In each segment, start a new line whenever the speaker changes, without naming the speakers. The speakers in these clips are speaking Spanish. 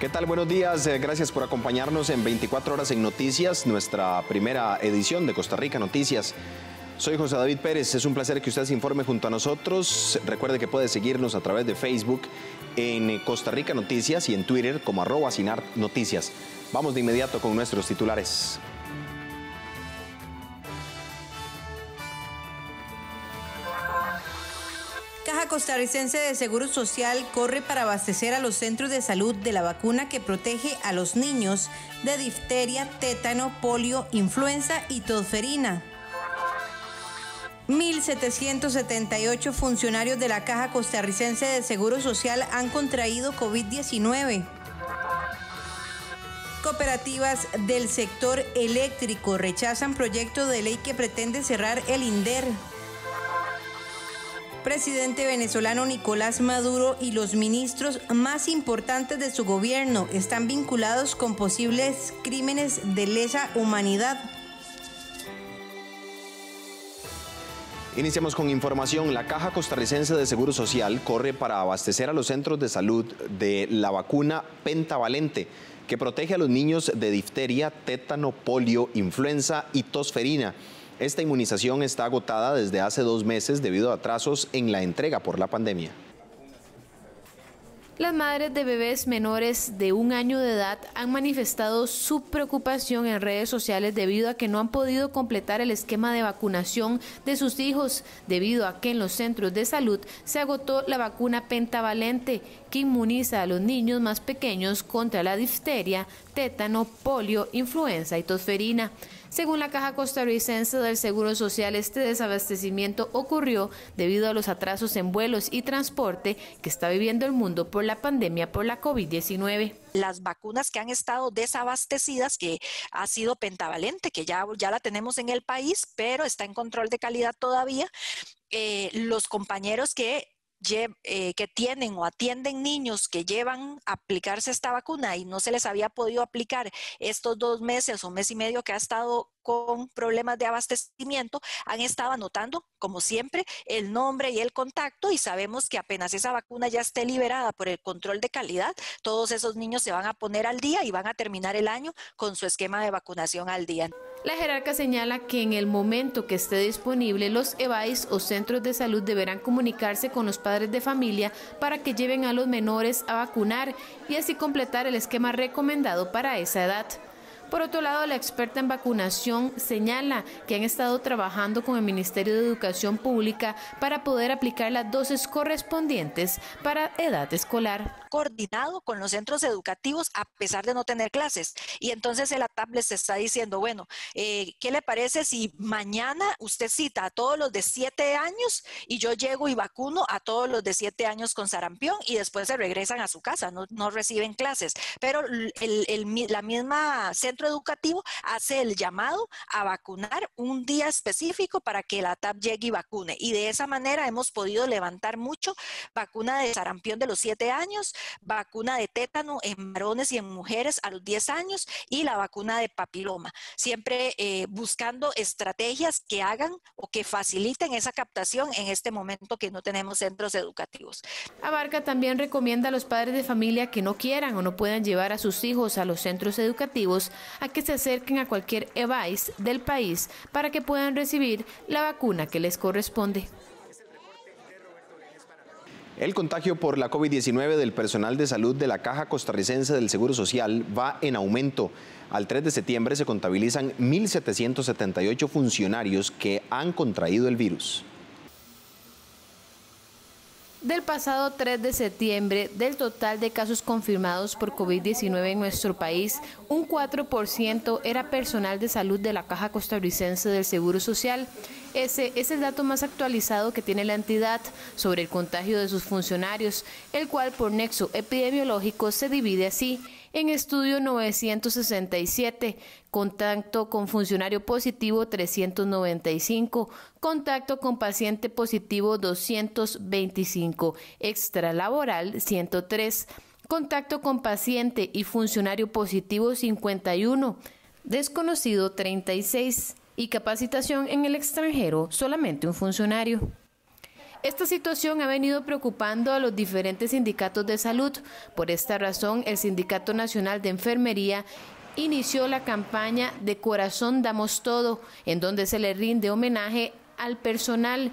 ¿Qué tal? Buenos días. Gracias por acompañarnos en 24 horas en Noticias, nuestra primera edición de Costa Rica Noticias. Soy José David Pérez. Es un placer que usted se informe junto a nosotros. Recuerde que puede seguirnos a través de Facebook en Costa Rica Noticias y en Twitter como @SINARTNoticias. Vamos de inmediato con nuestros titulares.
Caja Costarricense de Seguro Social corre para abastecer a los centros de salud de la vacuna que protege a los niños de difteria, tétano, polio, influenza y tosferina. 1.778 funcionarios de la Caja Costarricense de Seguro Social han contraído COVID-19. Cooperativas del sector eléctrico rechazan proyecto de ley que pretende cerrar el INDER. Presidente venezolano Nicolás Maduro y los ministros más importantes de su gobierno están vinculados con posibles crímenes de lesa humanidad.
Iniciamos con información. La Caja Costarricense de Seguro Social corre para abastecer a los centros de salud de la vacuna pentavalente, que protege a los niños de difteria, tétano, polio, influenza y tosferina. Esta inmunización está agotada desde hace 2 meses debido a atrasos en la entrega por la pandemia.
Las madres de bebés menores de 1 año de edad han manifestado su preocupación en redes sociales debido a que no han podido completar el esquema de vacunación de sus hijos, debido a que en los centros de salud se agotó la vacuna pentavalente, que inmuniza a los niños más pequeños contra la difteria, tétano, polio, influenza y tosferina. Según la Caja Costarricense del Seguro Social, este desabastecimiento ocurrió debido a los atrasos en vuelos y transporte que está viviendo el mundo por la pandemia por la COVID-19.
Las vacunas que han estado desabastecidas, que ha sido pentavalente, que ya la tenemos en el país, pero está en control de calidad todavía. Los compañeros que tienen o atienden niños que llevan a aplicarse esta vacuna y no se les había podido aplicar estos 2 meses o mes y medio que ha estado con problemas de abastecimiento, han estado anotando, como siempre, el nombre y el contacto, y sabemos que apenas esa vacuna ya esté liberada por el control de calidad, todos esos niños se van a poner al día y van a terminar el año con su esquema de vacunación al día.
La jerarca señala que en el momento que esté disponible, los EBAIS o centros de salud deberán comunicarse con los padres de familia para que lleven a los menores a vacunar y así completar el esquema recomendado para esa edad. Por otro lado, la experta en vacunación señala que han estado trabajando con el Ministerio de Educación Pública para poder aplicar las dosis correspondientes para edad escolar.
Coordinado con los centros educativos a pesar de no tener clases. Y entonces el ATAP les está diciendo, bueno, ¿qué le parece si mañana usted cita a todos los de 7 años y yo llego y vacuno a todos los de 7 años con sarampión y después se regresan a su casa, no reciben clases? Pero la misma centro educativo hace el llamado a vacunar un día específico para que la ATAP llegue y vacune, y de esa manera hemos podido levantar mucho vacuna de sarampión de los 7 años, vacuna de tétano en varones y en mujeres a los 10 años y la vacuna de papiloma, siempre buscando estrategias que hagan o que faciliten esa captación en este momento que no tenemos centros educativos.
Abarca también recomienda a los padres de familia que no quieran o no puedan llevar a sus hijos a los centros educativos a que se acerquen a cualquier EBAIS del país para que puedan recibir la vacuna que les corresponde.
El contagio por la COVID-19 del personal de salud de la Caja Costarricense del Seguro Social va en aumento. Al 3 de septiembre se contabilizan 1.778 funcionarios que han contraído el virus.
Del pasado 3 de septiembre, del total de casos confirmados por COVID-19 en nuestro país, un 4% era personal de salud de la Caja Costarricense del Seguro Social. Ese es el dato más actualizado que tiene la entidad sobre el contagio de sus funcionarios, el cual por nexo epidemiológico se divide así. En estudio 967, contacto con funcionario positivo 395, contacto con paciente positivo 225, extralaboral 103, contacto con paciente y funcionario positivo 51, desconocido 36 y capacitación en el extranjero solamente un funcionario. Esta situación ha venido preocupando a los diferentes sindicatos de salud. Por esta razón, el Sindicato Nacional de Enfermería inició la campaña de Corazón Damos Todo, en donde se le rinde homenaje al personal,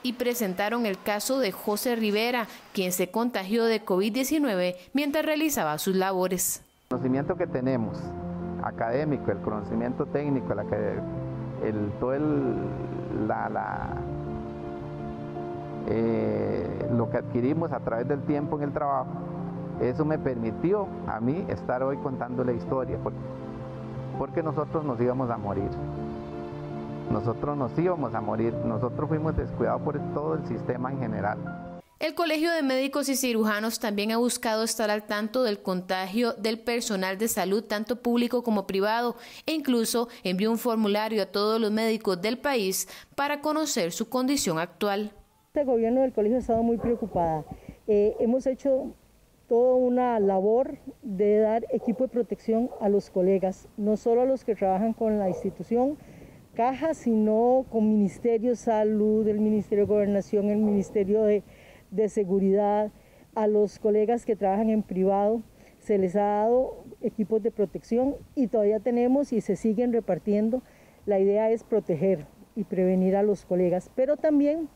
y presentaron el caso de José Rivera, quien se contagió de COVID-19 mientras realizaba sus labores.
El conocimiento que tenemos, académico, el conocimiento técnico, lo que adquirimos a través del tiempo en el trabajo, eso me permitió a mí estar hoy contando la historia, porque nosotros nos íbamos a morir. Nosotros fuimos descuidados por todo el sistema en general.
El Colegio de Médicos y Cirujanos también ha buscado estar al tanto del contagio del personal de salud, tanto público como privado, e incluso envió un formulario a todos los médicos del país para conocer su condición actual.
El gobierno del colegio ha estado muy preocupada. Hemos hecho toda una labor de dar equipo de protección a los colegas, no solo a los que trabajan con la institución Caja, sino con Ministerio de Salud, el Ministerio de Gobernación, el Ministerio de Seguridad. A los colegas que trabajan en privado se les ha dado equipos de protección y todavía tenemos y se siguen repartiendo. La idea es proteger y prevenir a los colegas, pero también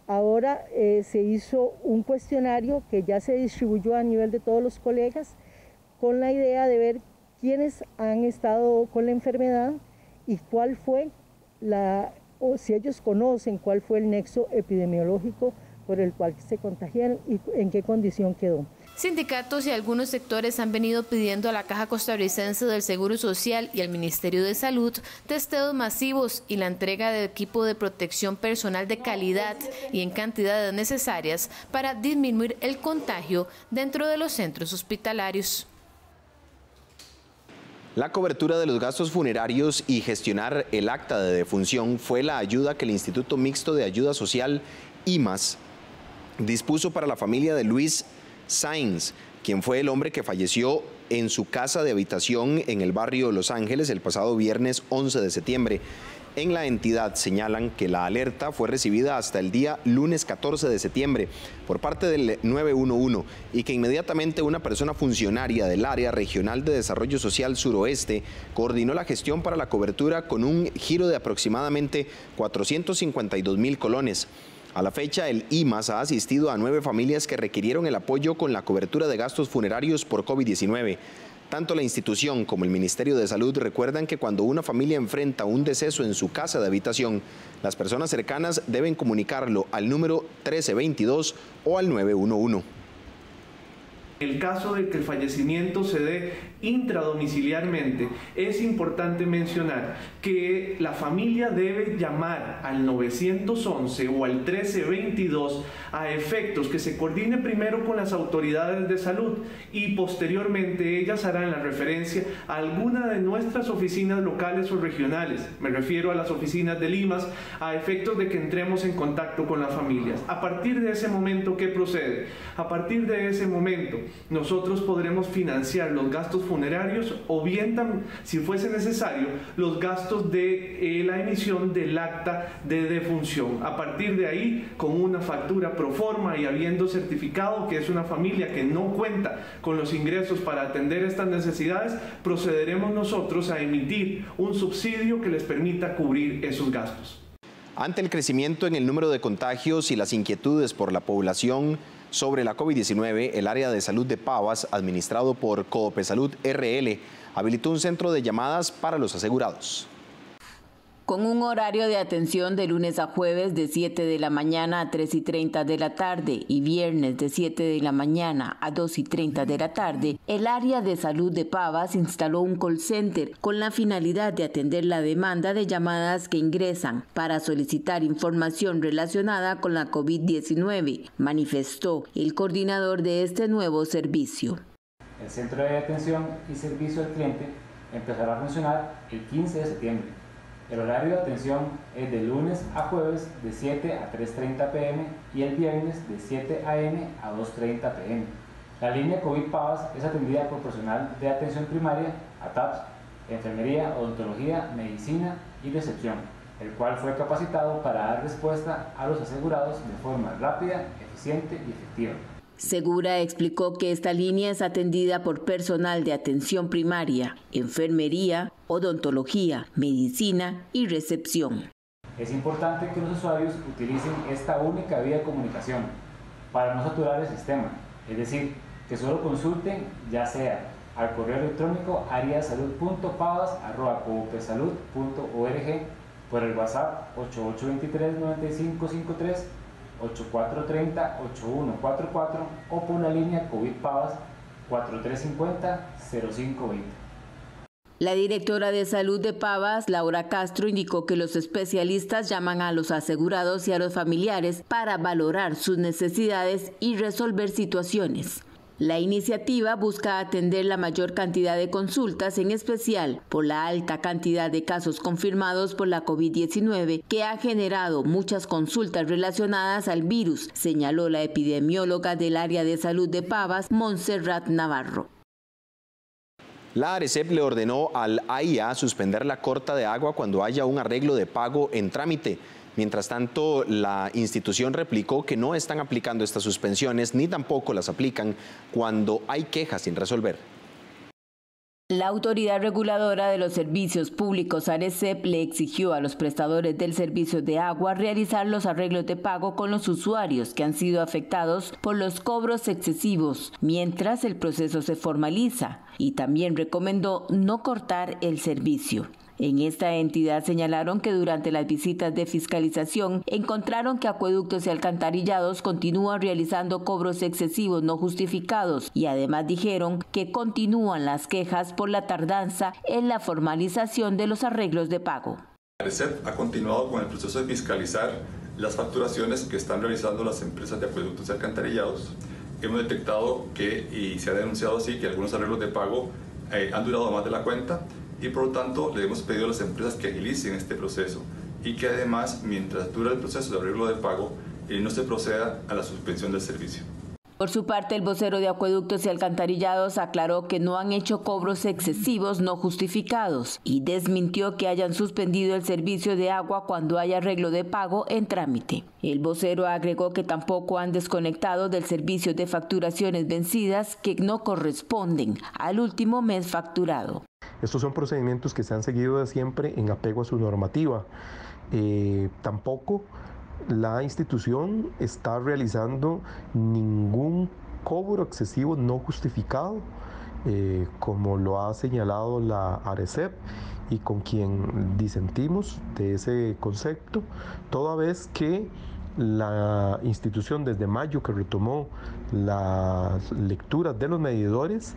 ahora se hizo un cuestionario que ya se distribuyó a nivel de todos los colegas con la idea de ver quiénes han estado con la enfermedad y cuál fue o si ellos conocen cuál fue el nexo epidemiológico por el cual se contagiaron y en qué condición quedó.
Sindicatos y algunos sectores han venido pidiendo a la Caja Costarricense del Seguro Social y al Ministerio de Salud testeos masivos y la entrega de equipo de protección personal de calidad y en cantidades necesarias para disminuir el contagio dentro de los centros hospitalarios.
La cobertura de los gastos funerarios y gestionar el acta de defunción fue la ayuda que el Instituto Mixto de Ayuda Social, IMAS, dispuso para la familia de Luis Sainz, quien fue el hombre que falleció en su casa de habitación en el barrio Los Ángeles el pasado viernes 11 de septiembre. En la entidad señalan que la alerta fue recibida hasta el día lunes 14 de septiembre por parte del 911 y que inmediatamente una persona funcionaria del Área Regional de Desarrollo Social Suroeste coordinó la gestión para la cobertura con un giro de aproximadamente 452.000 colones. A la fecha, el IMAS ha asistido a 9 familias que requirieron el apoyo con la cobertura de gastos funerarios por COVID-19. Tanto la institución como el Ministerio de Salud recuerdan que cuando una familia enfrenta un deceso en su casa de habitación, las personas cercanas deben comunicarlo al número 1322 o al 911.
En el caso de que el fallecimiento se dé intradomiciliarmente, es importante mencionar que la familia debe llamar al 911 o al 1322 a efectos que se coordine primero con las autoridades de salud y posteriormente ellas harán la referencia a alguna de nuestras oficinas locales o regionales, me refiero a las oficinas de IMAS, a efectos de que entremos en contacto con las familias. A partir de ese momento, ¿qué procede? A partir de ese momento, nosotros podremos financiar los gastos funerarios o bien, si fuese necesario, los gastos de la emisión del acta de defunción. A partir de ahí, con una factura pro forma y habiendo certificado que es una familia que no cuenta con los ingresos para atender estas necesidades, procederemos nosotros a emitir un subsidio que les permita cubrir esos gastos.
Ante el crecimiento en el número de contagios y las inquietudes por la población sobre la COVID-19, el área de salud de Pavas, administrado por Coopesalud RL, habilitó un centro de llamadas para los asegurados.
Con un horario de atención de lunes a jueves de 7 de la mañana a 3:30 de la tarde y viernes de 7 de la mañana a 2:30 de la tarde, el área de salud de Pavas instaló un call center con la finalidad de atender la demanda de llamadas que ingresan para solicitar información relacionada con la COVID-19, manifestó el coordinador de este nuevo servicio.
El centro de atención y servicio al cliente empezará a funcionar el 15 de septiembre. El horario de atención es de lunes a jueves de 7 a 3:30 pm y el viernes de 7 am a 2:30 pm. La línea COVID Pavas es atendida por personal de atención primaria, ATAPS, enfermería, odontología, medicina y recepción. el cual fue capacitado para dar respuesta a los asegurados de forma rápida, eficiente y efectiva.
Segura explicó que esta línea es atendida por personal de atención primaria, enfermería, odontología, medicina y recepción.
Es importante que los usuarios utilicen esta única vía de comunicación para no saturar el sistema, es decir, que solo consulten ya sea al correo electrónico ariasalud.pavas@coopesalud.org, por el WhatsApp 8823-9553, 8430-8144 o por la línea COVID Pavas 4350-0520.
La directora de Salud de Pavas, Laura Castro, indicó que los especialistas llaman a los asegurados y a los familiares para valorar sus necesidades y resolver situaciones. La iniciativa busca atender la mayor cantidad de consultas, en especial por la alta cantidad de casos confirmados por la COVID-19, que ha generado muchas consultas relacionadas al virus, señaló la epidemióloga del área de salud de Pavas, Montserrat Navarro.
La ARECEP le ordenó al AIA suspender la corta de agua cuando haya un arreglo de pago en trámite. Mientras tanto, la institución replicó que no están aplicando estas suspensiones ni tampoco las aplican cuando hay quejas sin resolver.
La Autoridad Reguladora de los Servicios Públicos, ARECEP, le exigió a los prestadores del servicio de agua realizar los arreglos de pago con los usuarios que han sido afectados por los cobros excesivos, mientras el proceso se formaliza, y también recomendó no cortar el servicio. En esta entidad señalaron que durante las visitas de fiscalización encontraron que Acueductos y Alcantarillados continúan realizando cobros excesivos no justificados y además dijeron que continúan las quejas por la tardanza en la formalización de los arreglos de pago.
ARECEP ha continuado con el proceso de fiscalizar las facturaciones que están realizando las empresas de acueductos y alcantarillados. Hemos detectado que, y se ha denunciado así, que algunos arreglos de pago han durado más de la cuenta, y por lo tanto le hemos pedido a las empresas que agilicen este proceso y que además, mientras dura el proceso de arreglo de pago, no se proceda a la suspensión del servicio.
Por su parte, el vocero de Acueductos y Alcantarillados aclaró que no han hecho cobros excesivos no justificados y desmintió que hayan suspendido el servicio de agua cuando hay arreglo de pago en trámite. El vocero agregó que tampoco han desconectado del servicio de facturaciones vencidas que no corresponden al último mes facturado.
Estos son procedimientos que se han seguido de siempre en apego a su normativa. Tampoco la institución está realizando ningún cobro excesivo no justificado, como lo ha señalado la ARECEP y con quien disentimos de ese concepto, toda vez que la institución desde mayo que retomó las lecturas de los medidores,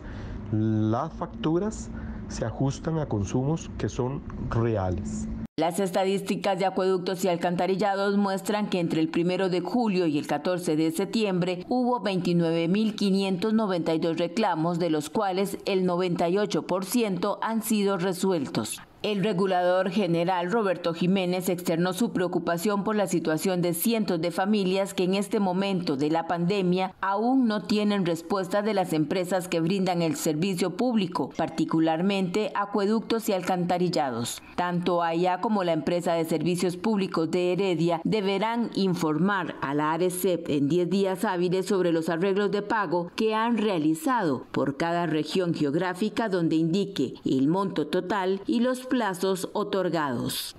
las facturas se ajustan a consumos que son reales.
Las estadísticas de Acueductos y Alcantarillados muestran que entre el 1 de julio y el 14 de septiembre hubo 29.592 reclamos, de los cuales el 98% han sido resueltos. El regulador general Roberto Jiménez externó su preocupación por la situación de cientos de familias que en este momento de la pandemia aún no tienen respuesta de las empresas que brindan el servicio público, particularmente Acueductos y Alcantarillados. Tanto AIA como la empresa de servicios públicos de Heredia deberán informar a la ARECEP en 10 días hábiles sobre los arreglos de pago que han realizado por cada región geográfica, donde indique el monto total y los plazos otorgados.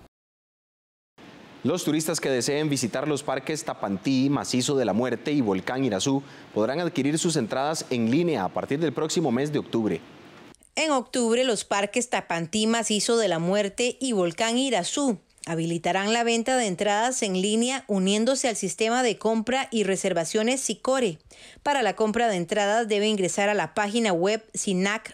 Los turistas que deseen visitar los parques Tapantí, Macizo de la Muerte y Volcán Irazú podrán adquirir sus entradas en línea a partir del próximo mes de octubre.
En octubre, los parques Tapantí, Macizo de la Muerte y Volcán Irazú habilitarán la venta de entradas en línea uniéndose al sistema de compra y reservaciones SICORE. Para la compra de entradas debe ingresar a la página web sinac.go.cr,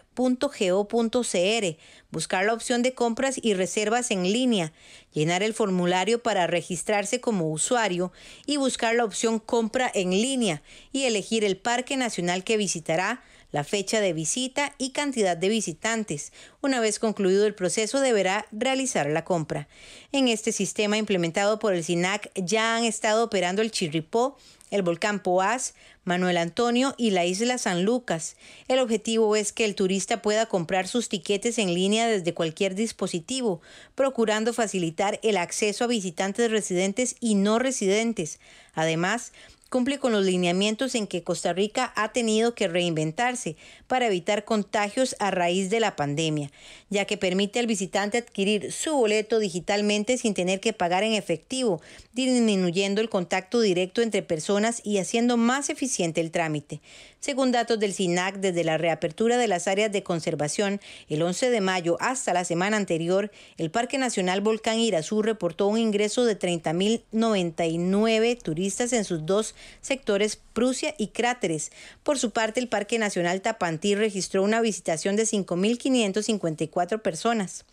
buscar la opción de compras y reservas en línea, llenar el formulario para registrarse como usuario y buscar la opción compra en línea y elegir el parque nacional que visitará, la fecha de visita y cantidad de visitantes. Una vez concluido el proceso, deberá realizar la compra. En este sistema implementado por el SINAC ya han estado operando el Chirripó, el volcán Poás, Manuel Antonio y la isla San Lucas. El objetivo es que el turista pueda comprar sus tiquetes en línea desde cualquier dispositivo, procurando facilitar el acceso a visitantes residentes y no residentes. Además, cumple con los lineamientos en que Costa Rica ha tenido que reinventarse para evitar contagios a raíz de la pandemia, ya que permite al visitante adquirir su boleto digitalmente sin tener que pagar en efectivo, disminuyendo el contacto directo entre personas y haciendo más eficiente el trámite. Según datos del SINAC, desde la reapertura de las áreas de conservación el 11 de mayo hasta la semana anterior, el Parque Nacional Volcán Irazú reportó un ingreso de 30.099 turistas en sus dos sectores, Prusia y Cráteres. Por su parte, el Parque Nacional Tapantí registró una visitación de 5.554 personas.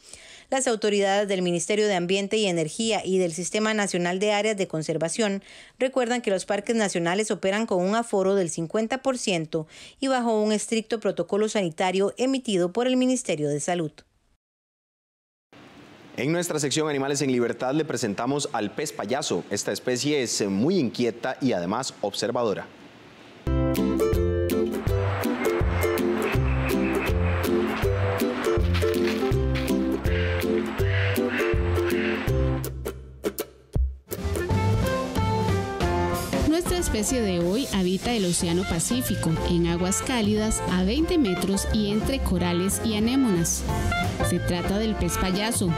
Las autoridades del Ministerio de Ambiente y Energía y del Sistema Nacional de Áreas de Conservación recuerdan que los parques nacionales operan con un aforo del 50% y bajo un estricto protocolo sanitario emitido por el Ministerio de Salud.
En nuestra sección Animales en Libertad le presentamos al pez payaso. Esta especie es muy inquieta y además observadora.
Nuestra especie de hoy habita el Océano Pacífico, en aguas cálidas a 20 metros y entre corales y anémonas. Se trata del pez payaso.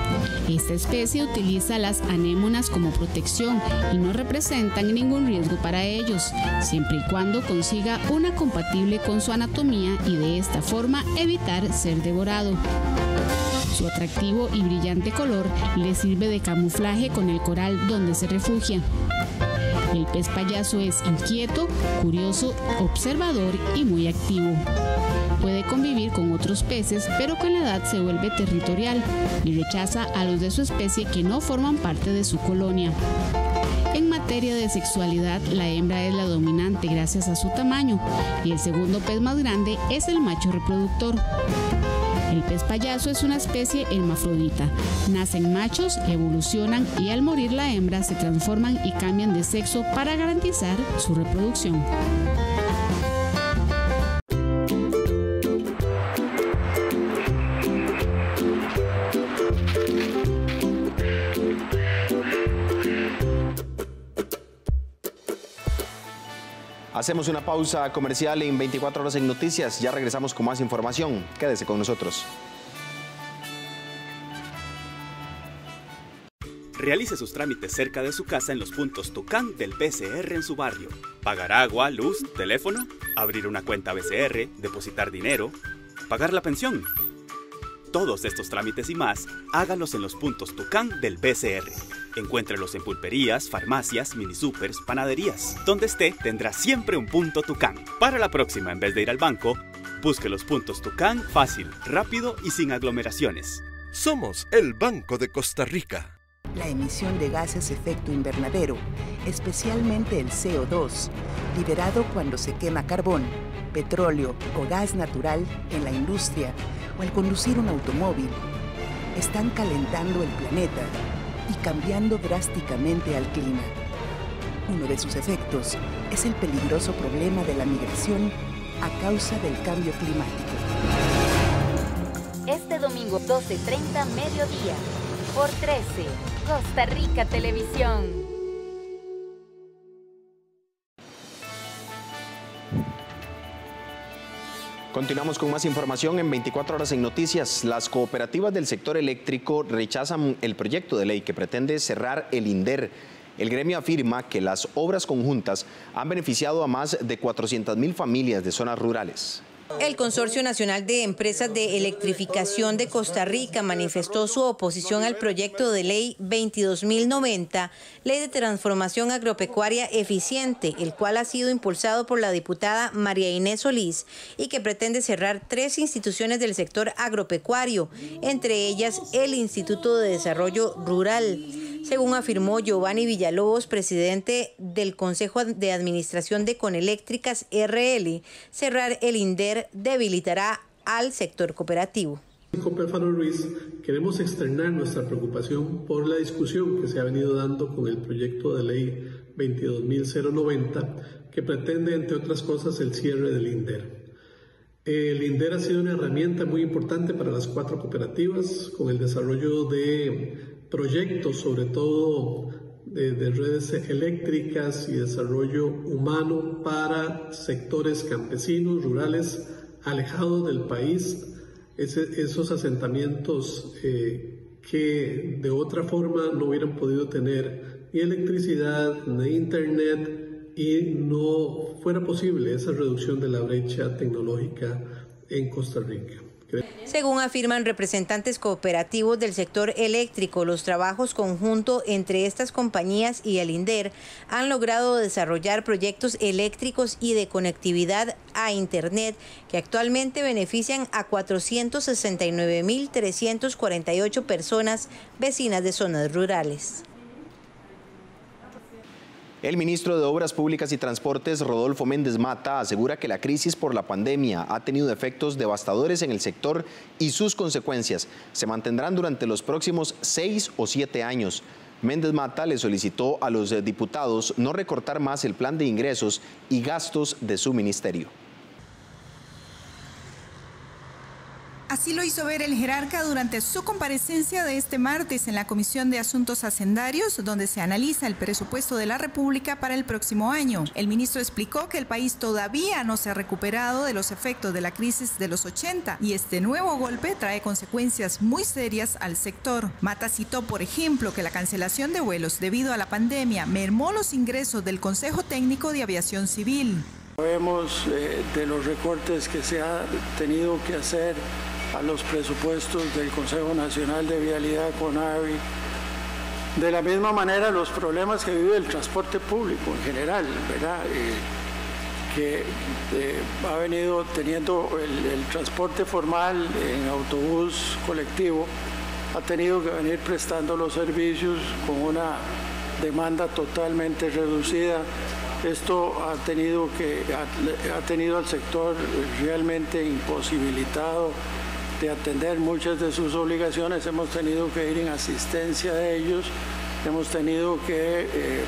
Esta especie utiliza las anémonas como protección y no representan ningún riesgo para ellos, siempre y cuando consiga una compatible con su anatomía y de esta forma evitar ser devorado. Su atractivo y brillante color le sirve de camuflaje con el coral donde se refugia. El pez payaso es inquieto, curioso, observador y muy activo. Puede convivir con otros peces, pero con la edad se vuelve territorial y rechaza a los de su especie que no forman parte de su colonia. En materia de sexualidad, la hembra es la dominante gracias a su tamaño y el segundo pez más grande es el macho reproductor. El pez payaso es una especie hermafrodita. Nacen machos, evolucionan y al morir la hembra se transforman y cambian de sexo para garantizar su reproducción.
Hacemos una pausa comercial en 24 horas en Noticias. Ya regresamos con más información. Quédese con nosotros.
Realice sus trámites cerca de su casa en los puntos Tucán del BCR en su barrio. Pagar agua, luz, teléfono, abrir una cuenta BCR, depositar dinero, pagar la pensión. Todos estos trámites y más, hágalos en los puntos Tucán del BCR. Encuéntrelos en pulperías, farmacias, minisupers, panaderías. Donde esté, tendrá siempre un punto Tucán. Para la próxima, en vez de ir al banco, busque los puntos Tucán fácil, rápido y sin aglomeraciones.
Somos el Banco de Costa Rica.
La emisión de gases efecto invernadero, especialmente el CO2, liberado cuando se quema carbón, petróleo o gas natural en la industria o al conducir un automóvil, están calentando el planeta y cambiando drásticamente al clima. Uno de sus efectos es el peligroso problema de la migración a causa del cambio climático.
Este domingo 12:30 mediodía, por 13, Costa Rica Televisión.
Continuamos con más información en 24 horas en Noticias. Las cooperativas del sector eléctrico rechazan el proyecto de ley que pretende cerrar el INDER. El gremio afirma que las obras conjuntas han beneficiado a más de 400.000 familias de zonas rurales.
El Consorcio Nacional de Empresas de Electrificación de Costa Rica manifestó su oposición al proyecto de ley 22.090, Ley de Transformación Agropecuaria Eficiente, el cual ha sido impulsado por la diputada María Inés Solís y que pretende cerrar 3 instituciones del sector agropecuario, entre ellas el Instituto de Desarrollo Rural. Según afirmó Giovanni Villalobos, presidente del Consejo de Administración de Coneléctricas RL, cerrar el INDER debilitará al sector cooperativo.
En Cooperfaro Ruiz queremos externar nuestra preocupación por la discusión que se ha venido dando con el proyecto de ley 22.090 que pretende, entre otras cosas, el cierre del INDER. El INDER ha sido una herramienta muy importante para las 4 cooperativas con el desarrollo de proyectos, sobre todo de redes eléctricas y desarrollo humano para sectores campesinos, rurales, alejados del país, esos asentamientos que de otra forma no hubieran podido tener ni electricidad ni internet, y no fuera posible esa reducción de la brecha tecnológica en Costa Rica.
Según afirman representantes cooperativos del sector eléctrico, los trabajos conjuntos entre estas compañías y el INDER han logrado desarrollar proyectos eléctricos y de conectividad a Internet que actualmente benefician a 469.348 personas vecinas de zonas rurales.
El ministro de Obras Públicas y Transportes, Rodolfo Méndez Mata, asegura que la crisis por la pandemia ha tenido efectos devastadores en el sector y sus consecuencias se mantendrán durante los próximos 6 o 7 años. Méndez Mata le solicitó a los diputados no recortar más el plan de ingresos y gastos de su ministerio.
Así lo hizo ver el jerarca durante su comparecencia de este martes en la Comisión de Asuntos Hacendarios, donde se analiza el presupuesto de la República para el próximo año. El ministro explicó que el país todavía no se ha recuperado de los efectos de la crisis de los 80 y este nuevo golpe trae consecuencias muy serias al sector. Mata citó, por ejemplo, que la cancelación de vuelos debido a la pandemia mermó los ingresos del Consejo Técnico de Aviación Civil.
Vemos de los recortes que se ha tenido que hacer a los presupuestos del Consejo Nacional de Vialidad, CONAVI. De la misma manera, los problemas que vive el transporte público en general, ¿verdad? Que ha venido teniendo el transporte formal en autobús colectivo, ha tenido que venir prestando los servicios con una demanda totalmente reducida. Esto ha tenido al sector realmente imposibilitado de atender muchas de sus obligaciones. Hemos tenido que ir en asistencia de ellos, hemos tenido que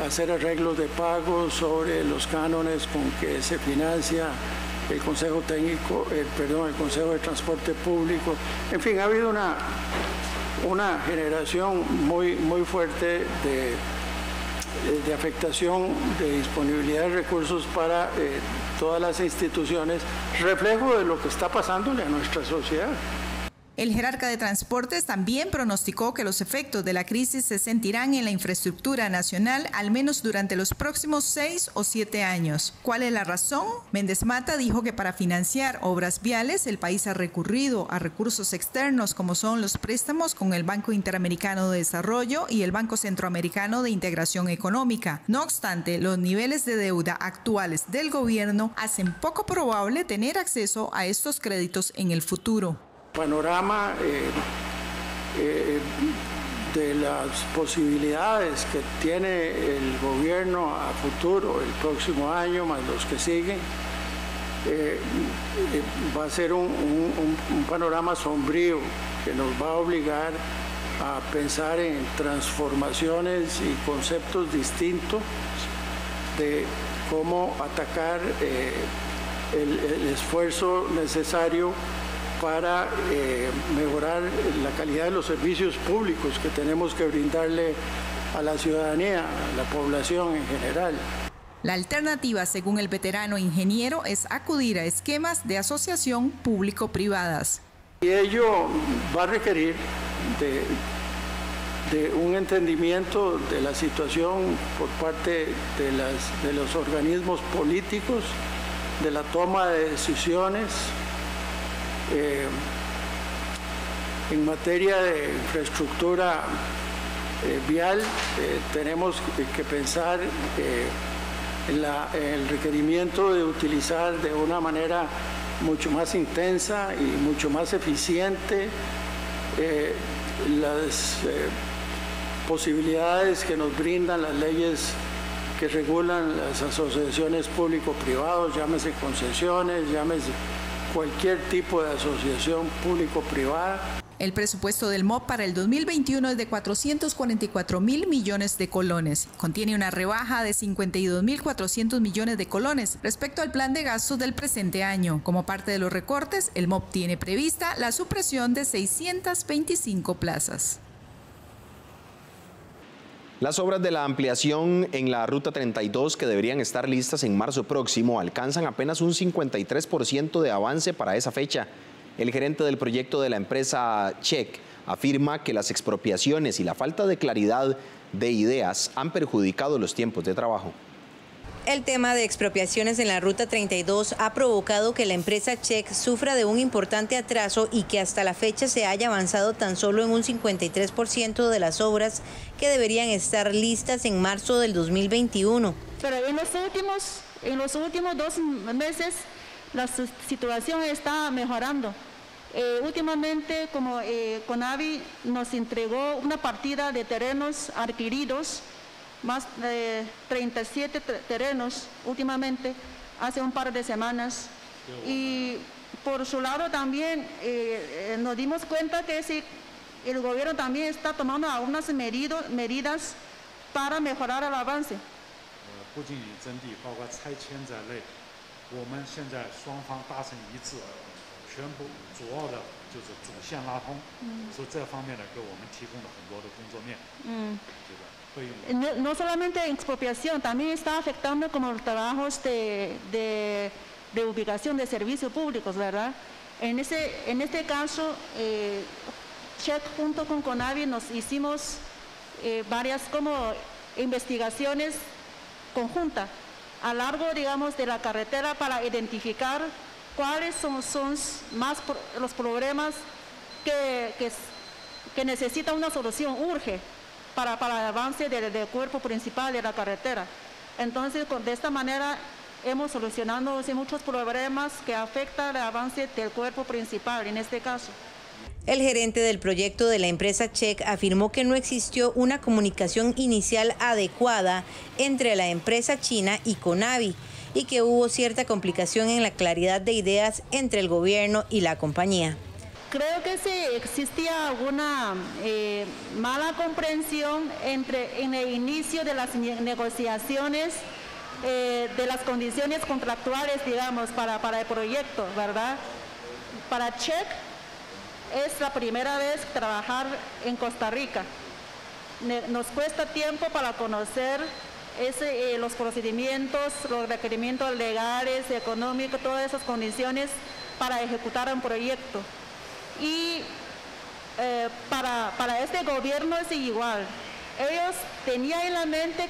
hacer arreglos de pago sobre los cánones con que se financia el Consejo Técnico, el Consejo de Transporte Público. En fin, ha habido una generación muy fuerte de afectación de disponibilidad de recursos para todas las instituciones, reflejo de lo que está pasándole a nuestra sociedad.
El jerarca de Transportes también pronosticó que los efectos de la crisis se sentirán en la infraestructura nacional al menos durante los próximos 6 o 7 años. ¿Cuál es la razón? Méndez Mata dijo que para financiar obras viales el país ha recurrido a recursos externos como son los préstamos con el Banco Interamericano de Desarrollo y el Banco Centroamericano de Integración Económica. No obstante, los niveles de deuda actuales del gobierno hacen poco probable tener acceso a estos créditos en el futuro.
Panorama de las posibilidades que tiene el gobierno a futuro, el próximo año, más los que siguen, va a ser un panorama sombrío que nos va a obligar a pensar en transformaciones y conceptos distintos de cómo atacar el esfuerzo necesario para mejorar la calidad de los servicios públicos que tenemos que brindarle a la ciudadanía, a la población en general.
La alternativa, según el veterano ingeniero, es acudir a esquemas de asociación público-privadas.
Y ello va a requerir de un entendimiento de la situación por parte de los organismos políticos, de la toma de decisiones. En materia de infraestructura vial, tenemos que pensar en el requerimiento de utilizar de una manera mucho más intensa y mucho más eficiente las posibilidades que nos brindan las leyes que regulan las asociaciones público-privados, llámese concesiones, llámese cualquier tipo de asociación público-privada.
El presupuesto del MOP para el 2021 es de 444.000 millones de colones. Contiene una rebaja de 52.400 millones de colones respecto al plan de gastos del presente año. Como parte de los recortes, el MOP tiene prevista la supresión de 625 plazas.
Las obras de la ampliación en la Ruta 32, que deberían estar listas en marzo próximo, alcanzan apenas un 53% de avance para esa fecha. El gerente del proyecto de la empresa Check afirma que las expropiaciones y la falta de claridad de ideas han perjudicado los tiempos de trabajo.
El tema de expropiaciones en la Ruta 32 ha provocado que la empresa Check sufra de un importante atraso y que hasta la fecha se haya avanzado tan solo en un 53% de las obras que deberían estar listas en marzo del 2021.
Pero en los últimos 2 meses la situación está mejorando. Últimamente, como CONAVI nos entregó una partida de terrenos adquiridos, más de 37 terrenos últimamente, hace un par de semanas. Y por su lado también nos dimos cuenta que si el gobierno también está tomando algunas medidas para mejorar el avance. No solamente expropiación, también está afectando como los trabajos de ubicación de servicios públicos, ¿verdad? En este caso, Check junto con CONAVI nos hicimos varias como investigaciones conjuntas a lo largo, digamos, de la carretera para identificar cuáles son más los problemas que necesitan una solución, urge, para el avance del cuerpo principal de la carretera. Entonces, de esta manera hemos solucionado muchos problemas que afectan el avance del cuerpo principal, en este caso.
El gerente del proyecto de la empresa Check afirmó que no existió una comunicación inicial adecuada entre la empresa china y CONAVI y que hubo cierta complicación en la claridad de ideas entre el gobierno y la compañía.
Creo que sí existía alguna mala comprensión en el inicio de las negociaciones de las condiciones contractuales, digamos, para el proyecto, ¿verdad? Para Check es la primera vez trabajar en Costa Rica. Nos cuesta tiempo para conocer los procedimientos, los requerimientos legales, económicos, todas esas condiciones para ejecutar un proyecto. Y para este gobierno es igual. Ellos tenían en la mente,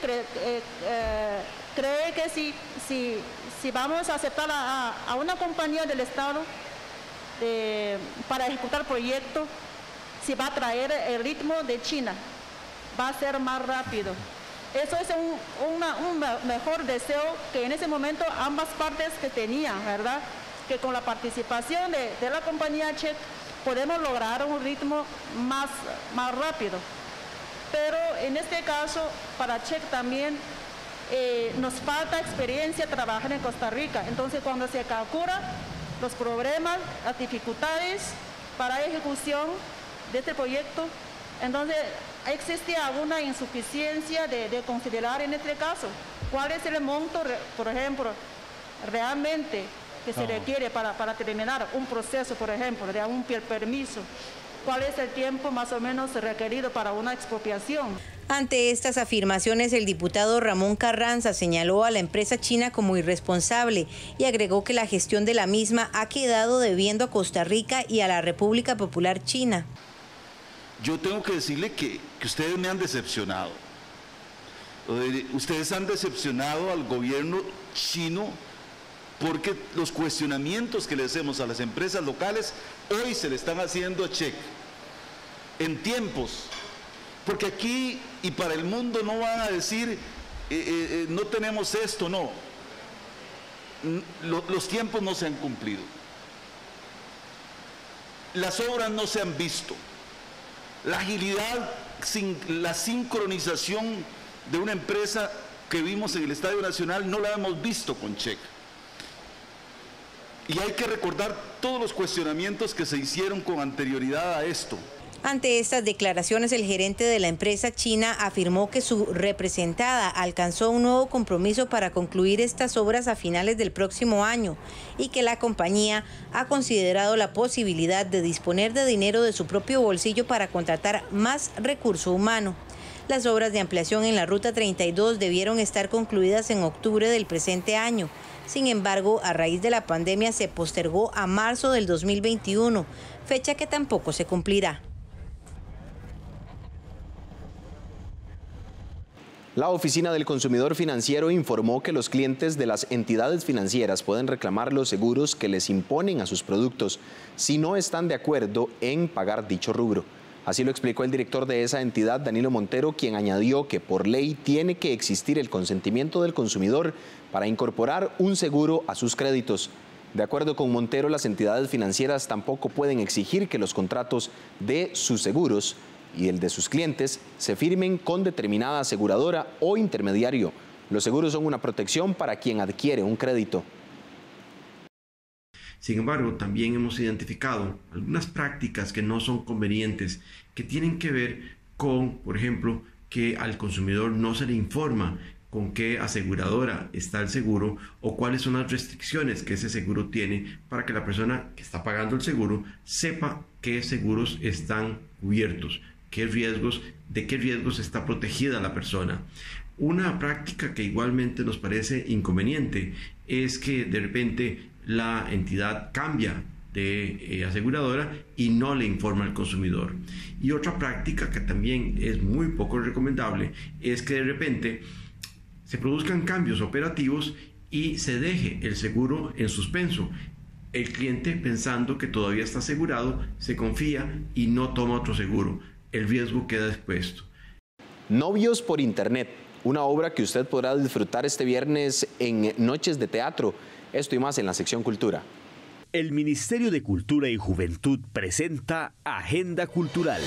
cree que si vamos a aceptar a una compañía del Estado para ejecutar proyectos, si va a traer el ritmo de China, va a ser más rápido. Eso es un mejor deseo que en ese momento ambas partes que tenían, ¿verdad? Que con la participación de la compañía Check podemos lograr un ritmo más rápido. Pero en este caso, para Check también nos falta experiencia trabajar en Costa Rica. Entonces, cuando se calcula los problemas, las dificultades para ejecución de este proyecto, entonces existe alguna insuficiencia de considerar en este caso cuál es el monto, por ejemplo, realmente que se requiere para terminar un proceso, por ejemplo, de un permiso. ¿Cuál es el tiempo más o menos requerido para una expropiación?
Ante estas afirmaciones, el diputado Ramón Carranza señaló a la empresa china como irresponsable y agregó que la gestión de la misma ha quedado debiendo a Costa Rica y a la República Popular China.
Yo tengo que decirle que ustedes me han decepcionado. Ustedes han decepcionado al gobierno chino porque los cuestionamientos que le hacemos a las empresas locales hoy se le están haciendo a Check en tiempos, porque aquí y para el mundo no van a decir no tenemos esto, no, los tiempos no se han cumplido, las obras no se han visto, la agilidad, la sincronización de una empresa que vimos en el Estadio Nacional no la hemos visto con Check. Y hay que recordar todos los cuestionamientos que se hicieron con anterioridad a esto.
Ante estas declaraciones, el gerente de la empresa china afirmó que su representada alcanzó un nuevo compromiso para concluir estas obras a finales del próximo año y que la compañía ha considerado la posibilidad de disponer de dinero de su propio bolsillo para contratar más recurso humano. Las obras de ampliación en la Ruta 32 debieron estar concluidas en octubre del presente año. Sin embargo, a raíz de la pandemia se postergó a marzo del 2021, fecha que tampoco se cumplirá.
La Oficina del Consumidor Financiero informó que los clientes de las entidades financieras pueden reclamar los seguros que les imponen a sus productos si no están de acuerdo en pagar dicho rubro. Así lo explicó el director de esa entidad, Danilo Montero, quien añadió que por ley tiene que existir el consentimiento del consumidor para incorporar un seguro a sus créditos. De acuerdo con Montero, las entidades financieras tampoco pueden exigir que los contratos de sus seguros y el de sus clientes se firmen con determinada aseguradora o intermediario. Los seguros son una protección para quien adquiere un crédito.
Sin embargo, también hemos identificado algunas prácticas que no son convenientes, que tienen que ver con, por ejemplo, que al consumidor no se le informa con qué aseguradora está el seguro o cuáles son las restricciones que ese seguro tiene para que la persona que está pagando el seguro sepa qué seguros están cubiertos, de qué riesgos está protegida la persona. Una práctica que igualmente nos parece inconveniente es que de repente la entidad cambia de aseguradora y no le informa al consumidor. Y otra práctica que también es muy poco recomendable es que de repente se produzcan cambios operativos y se deje el seguro en suspenso. El cliente, pensando que todavía está asegurado, se confía y no toma otro seguro. El riesgo queda expuesto.
Novios por Internet, una obra que usted podrá disfrutar este viernes en Noches de Teatro. Esto y más en la sección Cultura.
El Ministerio de Cultura y Juventud presenta Agenda Cultural.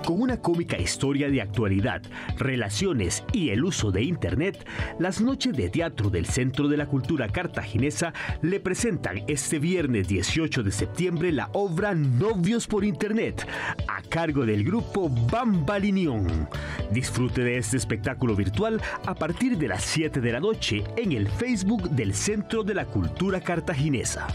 Con una cómica historia de actualidad, relaciones y el uso de Internet, las noches de teatro del Centro de la Cultura Cartaginesa le presentan este viernes 18 de septiembre la obra Novios por Internet, a cargo del grupo Bambalinión. Disfrute de este espectáculo virtual a partir de las 7 de la noche en el Facebook del Centro de la Cultura Cartaginesa.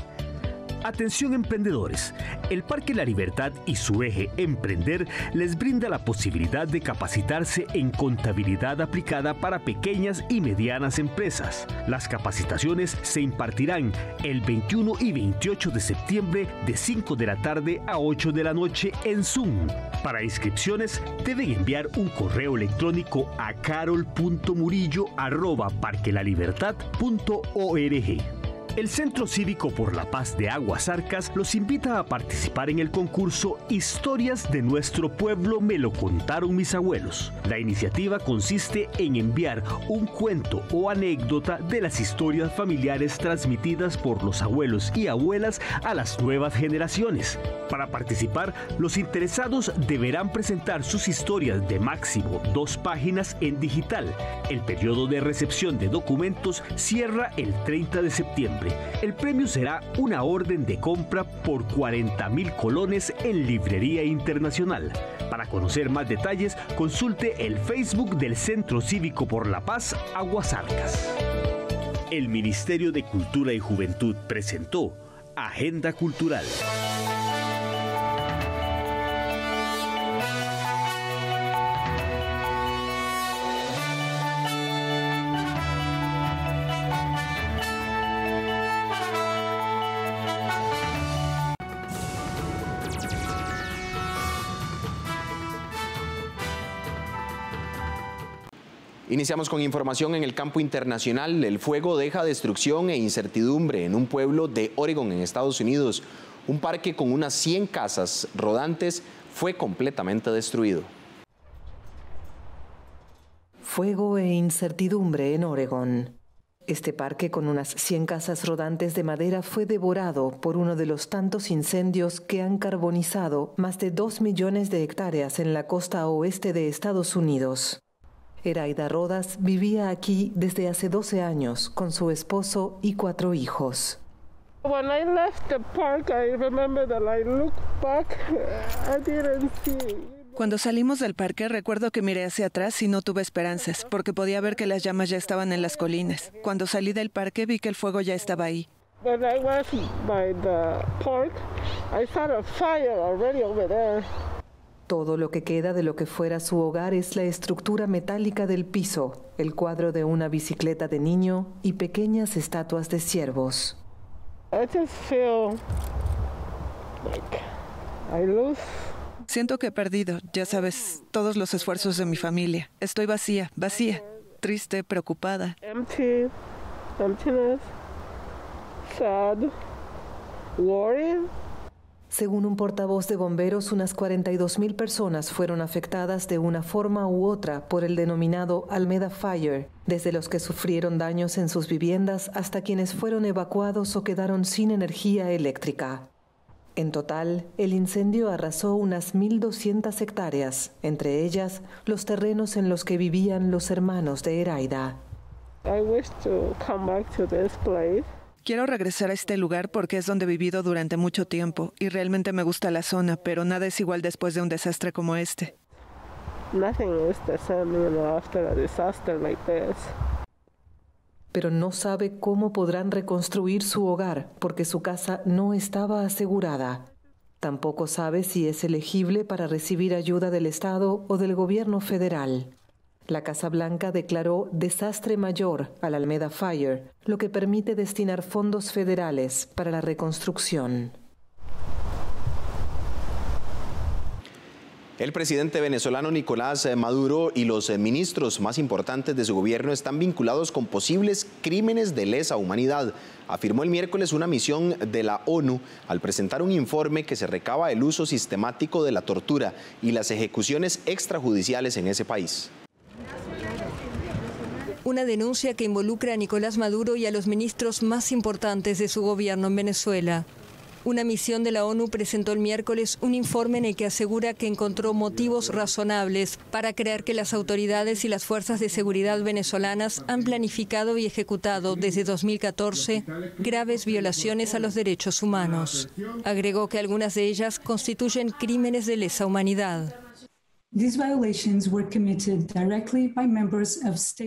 Atención emprendedores, el Parque La Libertad y su eje Emprender les brinda la posibilidad de capacitarse en contabilidad aplicada para pequeñas y medianas empresas. Las capacitaciones se impartirán el 21 y 28 de septiembre de 5 de la tarde a 8 de la noche en Zoom. Para inscripciones deben enviar un correo electrónico a carol.murillo@parquelalibertad.org. El Centro Cívico por la Paz de Aguas Arcas los invita a participar en el concurso Historias de nuestro pueblo me lo contaron mis abuelos. La iniciativa consiste en enviar un cuento o anécdota de las historias familiares transmitidas por los abuelos y abuelas a las nuevas generaciones. Para participar, los interesados deberán presentar sus historias de máximo 2 páginas en digital. El periodo de recepción de documentos cierra el 30 de septiembre. El premio será una orden de compra por 40.000 colones en Librería Internacional. Para conocer más detalles, consulte el Facebook del Centro Cívico por la Paz, Aguas Arcas. El Ministerio de Cultura y Juventud presentó Agenda Cultural.
Iniciamos con información en el campo internacional. El fuego deja destrucción e incertidumbre en un pueblo de Oregon, en Estados Unidos. Un parque con unas 100 casas rodantes fue completamente destruido.
Fuego e incertidumbre en Oregon.
Este parque, con unas 100 casas rodantes de madera, fue devorado por uno de los tantos incendios que han carbonizado más de 2 millones de hectáreas en la costa oeste de Estados Unidos. Eraida Rodas vivía aquí desde hace 12 años con su esposo y 4 hijos.
When I left the park, I remember that I looked back, I didn't see.
Cuando salimos del parque, recuerdo que miré hacia atrás y no tuve esperanzas, porque podía ver que las llamas ya estaban en las colinas. Cuando salí del parque, vi que el fuego ya estaba ahí.
When I was by the park, I saw a fire already over there.
Todo lo que queda de lo que fuera su hogar es la estructura metálica del piso, el cuadro de una bicicleta de niño y pequeñas estatuas de ciervos.
I just feel like I lose.
Siento que he perdido, ya sabes, todos los esfuerzos de mi familia. Estoy vacía, triste, preocupada.
Empty, emptiness, sad, worried.
Según un portavoz de bomberos, unas 42,000 personas fueron afectadas de una forma u otra por el denominado Alameda Fire, desde los que sufrieron daños en sus viviendas hasta quienes fueron evacuados o quedaron sin energía eléctrica. En total, el incendio arrasó unas 1.200 hectáreas, entre ellas los terrenos en los que vivían los hermanos de Eraida.
I wish to come back to this place.
Quiero regresar a este lugar porque es donde he vivido durante mucho tiempo y realmente me gusta la zona, pero nada es igual después de un desastre como este.
Nothing is the same, after a disaster like this.
Pero no sabe cómo podrán reconstruir su hogar porque su casa no estaba asegurada. Tampoco sabe si es elegible para recibir ayuda del Estado o del gobierno federal. La Casa Blanca declaró desastre mayor al Alameda Fire, lo que permite destinar fondos federales para la reconstrucción.
El presidente venezolano Nicolás Maduro y los ministros más importantes de su gobierno están vinculados con posibles crímenes de lesa humanidad, afirmó el miércoles una misión de la ONU al presentar un informe que se recaba el uso sistemático de la tortura y las ejecuciones extrajudiciales en ese país.
Una denuncia que involucra a Nicolás Maduro y a los ministros más importantes de su gobierno en Venezuela. Una misión de la ONU presentó el miércoles un informe en el que asegura que encontró motivos razonables para creer que las autoridades y las fuerzas de seguridad venezolanas han planificado y ejecutado desde 2014 graves violaciones a los derechos humanos. Agregó que algunas de ellas constituyen crímenes de lesa humanidad.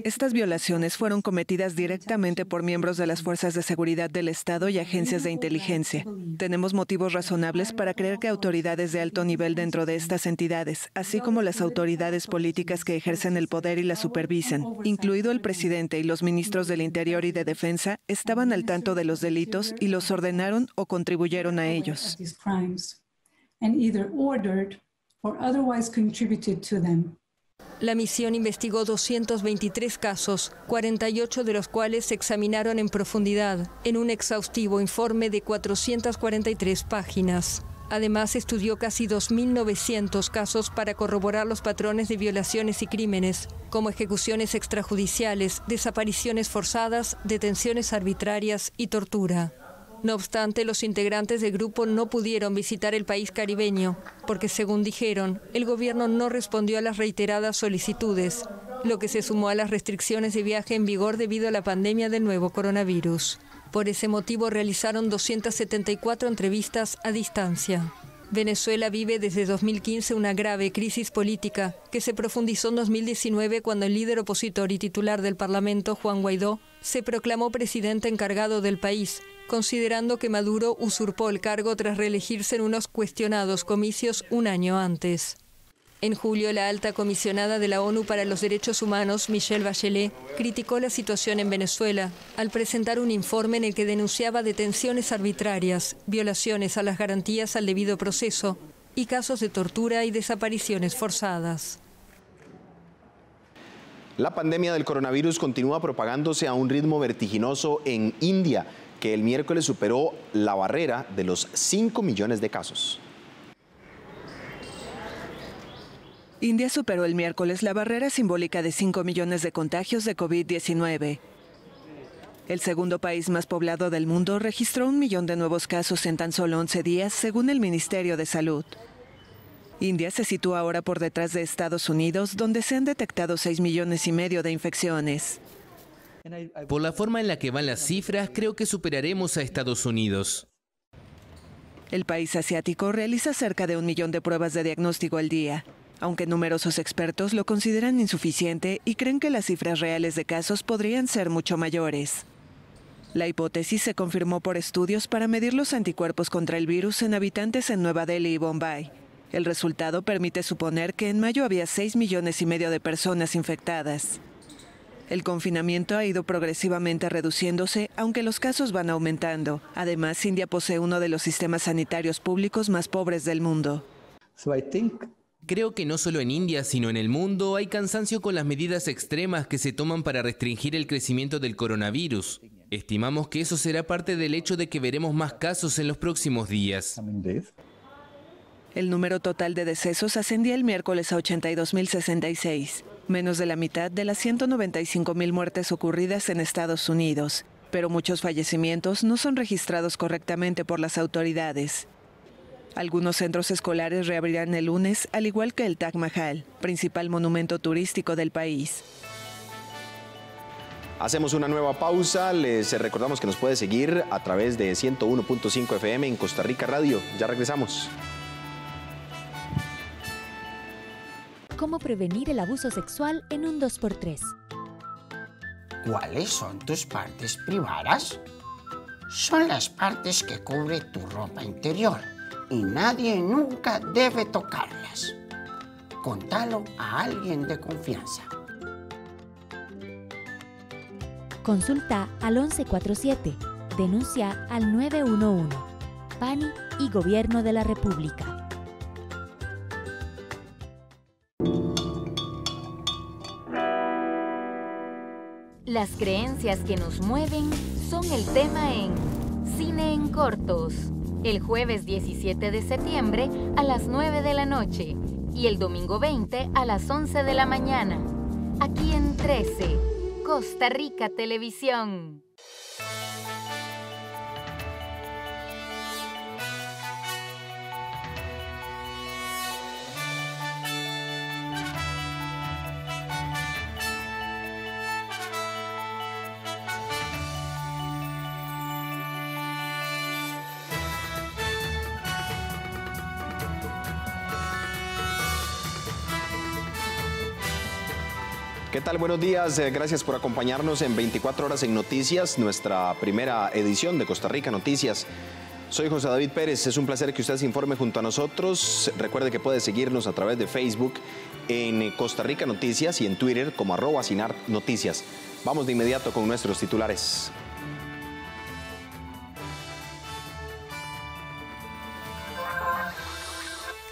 Estas violaciones fueron cometidas directamente por miembros de las fuerzas de seguridad del Estado y agencias de inteligencia. Tenemos motivos razonables para creer que autoridades de alto nivel dentro de estas entidades, así como las autoridades políticas que ejercen el poder y la supervisan, incluido el presidente y los ministros del Interior y de Defensa, estaban al tanto de los delitos y los ordenaron o contribuyeron a ellos.
La misión investigó 223 casos, 48 de los cuales se examinaron en profundidad, en un exhaustivo informe de 443 páginas. Además, estudió casi 2.900 casos para corroborar los patrones de violaciones y crímenes, como ejecuciones extrajudiciales, desapariciones forzadas, detenciones arbitrarias y tortura. No obstante, los integrantes del grupo no pudieron visitar el país caribeño, porque según dijeron, el gobierno no respondió a las reiteradas solicitudes, lo que se sumó a las restricciones de viaje en vigor debido a la pandemia del nuevo coronavirus. Por ese motivo realizaron 274 entrevistas a distancia. Venezuela vive desde 2015 una grave crisis política que se profundizó en 2019 cuando el líder opositor y titular del Parlamento, Juan Guaidó, se proclamó presidente encargado del país, considerando que Maduro usurpó el cargo tras reelegirse en unos cuestionados comicios un año antes. En julio, la alta comisionada de la ONU para los Derechos Humanos, Michelle Bachelet, criticó la situación en Venezuela al presentar un informe en el que denunciaba detenciones arbitrarias, violaciones a las garantías al debido proceso y casos de tortura y desapariciones forzadas.
La pandemia del coronavirus continúa propagándose a un ritmo vertiginoso en India, que el miércoles superó la barrera de los 5 millones de casos.
India superó el miércoles la barrera simbólica de 5 millones de contagios de COVID-19. El segundo país más poblado del mundo registró 1 millón de nuevos casos en tan solo 11 días, según el Ministerio de Salud. India se sitúa ahora por detrás de Estados Unidos, donde se han detectado 6,5 millones de infecciones.
Por la forma en la que van las cifras, creo que superaremos a Estados Unidos.
El país asiático realiza cerca de 1 millón de pruebas de diagnóstico al día, aunque numerosos expertos lo consideran insuficiente y creen que las cifras reales de casos podrían ser mucho mayores. La hipótesis se confirmó por estudios para medir los anticuerpos contra el virus en habitantes en Nueva Delhi y Bombay. El resultado permite suponer que en mayo había 6,5 millones de personas infectadas. El confinamiento ha ido progresivamente reduciéndose, aunque los casos van aumentando. Además, India posee uno de los sistemas sanitarios públicos más pobres del mundo.
Creo que no solo en India, sino en el mundo, hay cansancio con las medidas extremas que se toman para restringir el crecimiento del coronavirus. Estimamos que eso será parte del hecho de que veremos más casos en los próximos días.
El número total de decesos ascendía el miércoles a 82.066, menos de la mitad de las 195.000 muertes ocurridas en Estados Unidos. Pero muchos fallecimientos no son registrados correctamente por las autoridades. Algunos centros escolares reabrirán el lunes, al igual que el Taj Mahal, principal monumento turístico del país.
Hacemos una nueva pausa. Les recordamos que nos puede seguir a través de 101.5 FM en Costa Rica Radio. Ya regresamos.
¿Cómo prevenir el abuso sexual en un 2x3?
¿Cuáles son tus partes privadas? Son las partes que cubre tu ropa interior y nadie nunca debe tocarlas. Contalo a alguien de confianza.
Consulta al 1147. Denuncia al 911. PANI y Gobierno de la República.
Las creencias que nos mueven son el tema en Cine en Cortos, el jueves 17 de septiembre a las 9 de la noche y el domingo 20 a las 11 de la mañana, aquí en 13, Costa Rica Televisión.
¿Qué tal? Buenos días. Gracias por acompañarnos en 24 horas en Noticias, nuestra primera edición de Costa Rica Noticias. Soy José David Pérez. Es un placer que usted se informe junto a nosotros. Recuerde que puede seguirnos a través de Facebook en Costa Rica Noticias y en Twitter como @CINARTNoticias. Vamos de inmediato con nuestros titulares.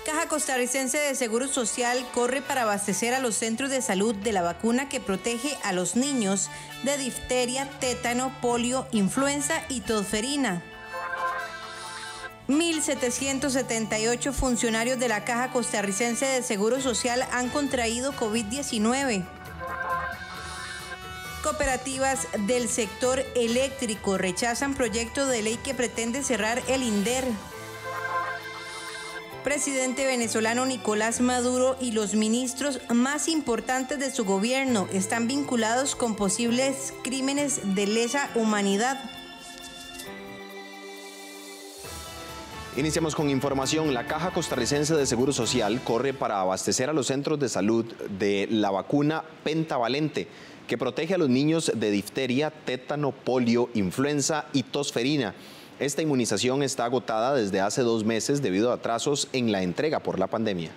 Caja Costarricense de Seguro Social corre para abastecer a los centros de salud de la vacuna que protege a los niños de difteria, tétano, polio, influenza y tosferina. 1.778 funcionarios de la Caja Costarricense de Seguro Social han contraído COVID-19. Cooperativas del sector eléctrico rechazan proyecto de ley que pretende cerrar el INDER. Presidente venezolano Nicolás Maduro y los ministros más importantes de su gobierno están vinculados con posibles crímenes de lesa humanidad.
Iniciamos con información. La Caja Costarricense de Seguro Social corre para abastecer a los centros de salud de la vacuna pentavalente, que protege a los niños de difteria, tétano, polio, influenza y tosferina. Esta inmunización está agotada desde hace 2 meses debido a atrasos en la entrega por la pandemia.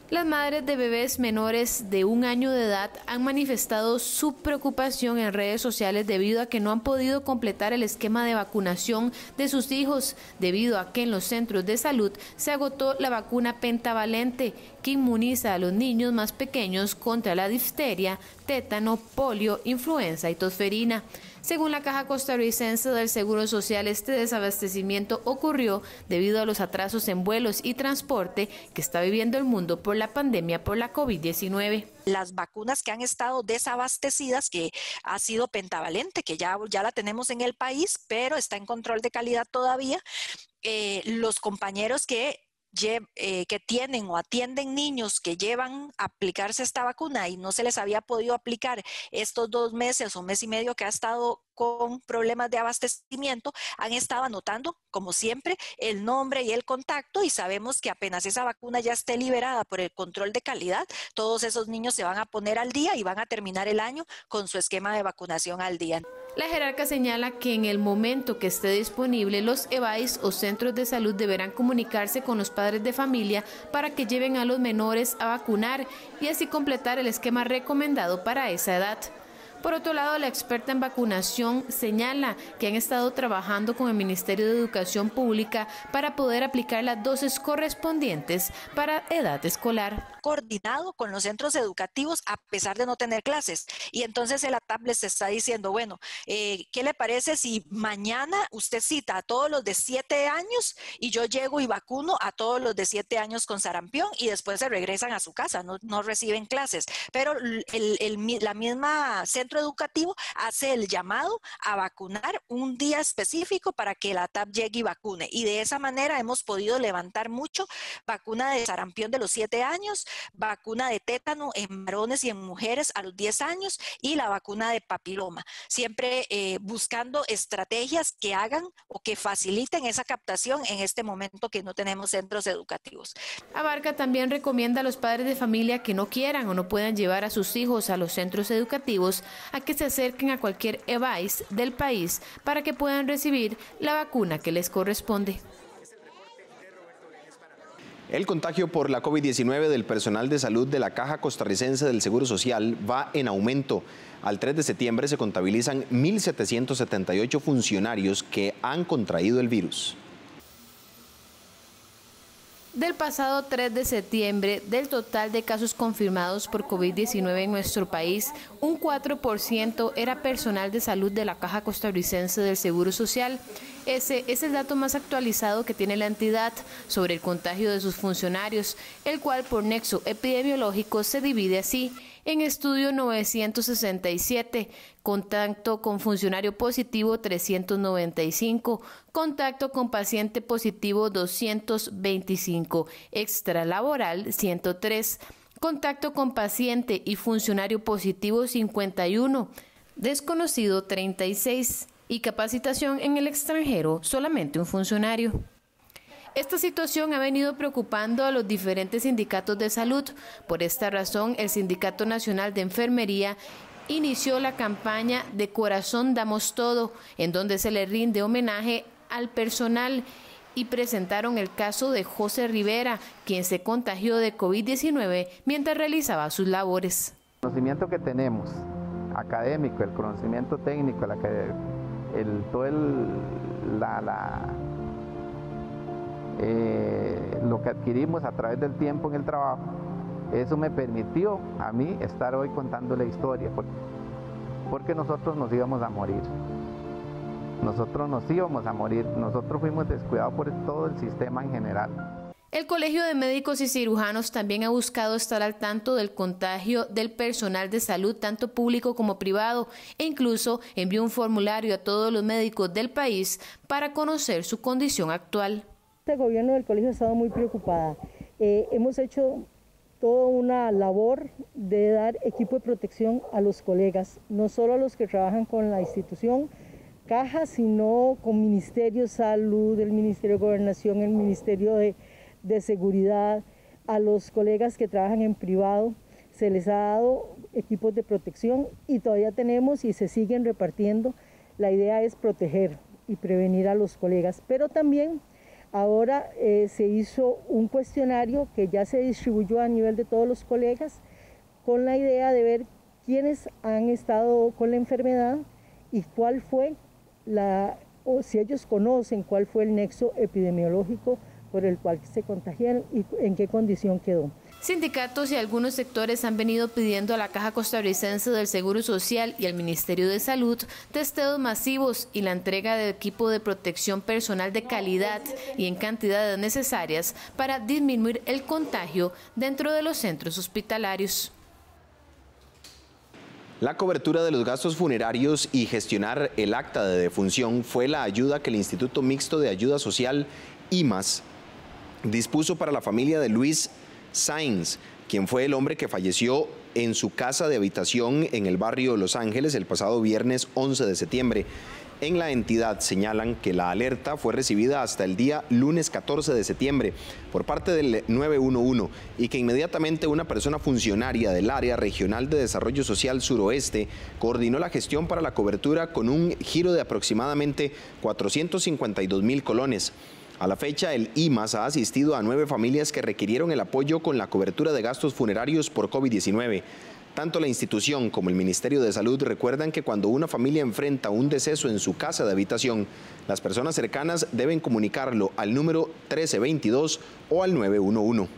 Las madres de bebés menores de 1 año de edad han manifestado su preocupación en redes sociales debido a que no han podido completar el esquema de vacunación de sus hijos, debido a que en los centros de salud se agotó la vacuna pentavalente, que inmuniza a los niños más pequeños contra la difteria, tétano, polio, influenza y tosferina. Según la Caja Costarricense del Seguro Social, este desabastecimiento ocurrió debido a los atrasos en vuelos y transporte que está viviendo el mundo por la pandemia por la COVID-19.
Las vacunas que han estado desabastecidas, que ha sido pentavalente, que ya la tenemos en el país, pero está en control de calidad todavía. Los compañeros que tienen o atienden niños que llevan a aplicarse esta vacuna y no se les había podido aplicar estos 2 meses o mes y medio que ha estado con problemas de abastecimiento, han estado anotando, como siempre, el nombre y el contacto, y sabemos que apenas esa vacuna ya esté liberada por el control de calidad, todos esos niños se van a poner al día y van a terminar el año con su esquema de vacunación al día.
La jerarca señala que en el momento que esté disponible, los EVAIS o centros de salud deberán comunicarse con los padres de familia para que lleven a los menores a vacunar y así completar el esquema recomendado para esa edad. Por otro lado, la experta en vacunación señala que han estado trabajando con el Ministerio de Educación Pública para poder aplicar las dosis correspondientes para edad escolar.
Coordinado con los centros educativos a pesar de no tener clases. Y entonces el ATAP les está diciendo, bueno, ¿qué le parece si mañana usted cita a todos los de 7 años y yo llego y vacuno a todos los de 7 años con sarampión y después se regresan a su casa, no reciben clases? Pero la misma centro educativo hace el llamado a vacunar un día específico para que el ATAP llegue y vacune. Y de esa manera hemos podido levantar mucho vacuna de sarampión de los 7 años, vacuna de tétano en varones y en mujeres a los 10 años y la vacuna de papiloma. Siempre buscando estrategias que hagan o que faciliten esa captación en este momento que no tenemos centros educativos.
Abarca también recomienda a los padres de familia que no quieran o no puedan llevar a sus hijos a los centros educativos a que se acerquen a cualquier EVAIS del país para que puedan recibir la vacuna que les corresponde.
El contagio por la COVID-19 del personal de salud de la Caja Costarricense del Seguro Social va en aumento. Al 3 de septiembre se contabilizan 1.778 funcionarios que han contraído el virus.
Del pasado 3 de septiembre, del total de casos confirmados por COVID-19 en nuestro país, un 4% era personal de salud de la Caja Costarricense del Seguro Social. Ese es el dato más actualizado que tiene la entidad sobre el contagio de sus funcionarios, el cual por nexo epidemiológico se divide así: en estudio 967, contacto con funcionario positivo 395, contacto con paciente positivo 225, extralaboral 103, contacto con paciente y funcionario positivo 51, desconocido 36 y capacitación en el extranjero solamente un funcionario. Esta situación ha venido preocupando a los diferentes sindicatos de salud. Por esta razón, el Sindicato Nacional de Enfermería inició la campaña de Corazón Damos Todo, en donde se le rinde homenaje al personal, y presentaron el caso de José Rivera, quien se contagió de COVID-19 mientras realizaba sus labores.
El conocimiento que tenemos, académico, el conocimiento técnico, lo que adquirimos a través del tiempo en el trabajo, eso me permitió a mí estar hoy contando la historia, porque nosotros nos íbamos a morir. Nosotros fuimos descuidados por todo el sistema en general.
El Colegio de Médicos y Cirujanos también ha buscado estar al tanto del contagio del personal de salud, tanto público como privado, e incluso envió un formulario a todos los médicos del país para conocer su condición actual.
El gobierno del colegio ha estado muy preocupada. Hemos hecho toda una labor de dar equipo de protección a los colegas, no solo a los que trabajan con la institución Caja, sino con Ministerio de Salud, el Ministerio de Gobernación, el Ministerio de Seguridad. A los colegas que trabajan en privado se les ha dado equipos de protección y todavía tenemos y se siguen repartiendo. La idea es proteger y prevenir a los colegas, pero también ahora se hizo un cuestionario que ya se distribuyó a nivel de todos los colegas con la idea de ver quiénes han estado con la enfermedad y cuál fue o si ellos conocen cuál fue el nexo epidemiológico por el cual se contagiaron y en qué condición quedó.
Sindicatos y algunos sectores han venido pidiendo a la Caja Costarricense del Seguro Social y al Ministerio de Salud testeos masivos y la entrega de equipo de protección personal de calidad y en cantidades necesarias para disminuir el contagio dentro de los centros hospitalarios.
La cobertura de los gastos funerarios y gestionar el acta de defunción fue la ayuda que el Instituto Mixto de Ayuda Social, IMAS, dispuso para la familia de Luis Sainz, quien fue el hombre que falleció en su casa de habitación en el barrio Los Ángeles el pasado viernes 11 de septiembre. En la entidad señalan que la alerta fue recibida hasta el día lunes 14 de septiembre por parte del 911 y que inmediatamente una persona funcionaria del Área Regional de Desarrollo Social Suroeste coordinó la gestión para la cobertura con un giro de aproximadamente 452.000 colones. A la fecha, el IMAS ha asistido a 9 familias que requirieron el apoyo con la cobertura de gastos funerarios por COVID-19. Tanto la institución como el Ministerio de Salud recuerdan que cuando una familia enfrenta un deceso en su casa de habitación, las personas cercanas deben comunicarlo al número 1322 o al 911.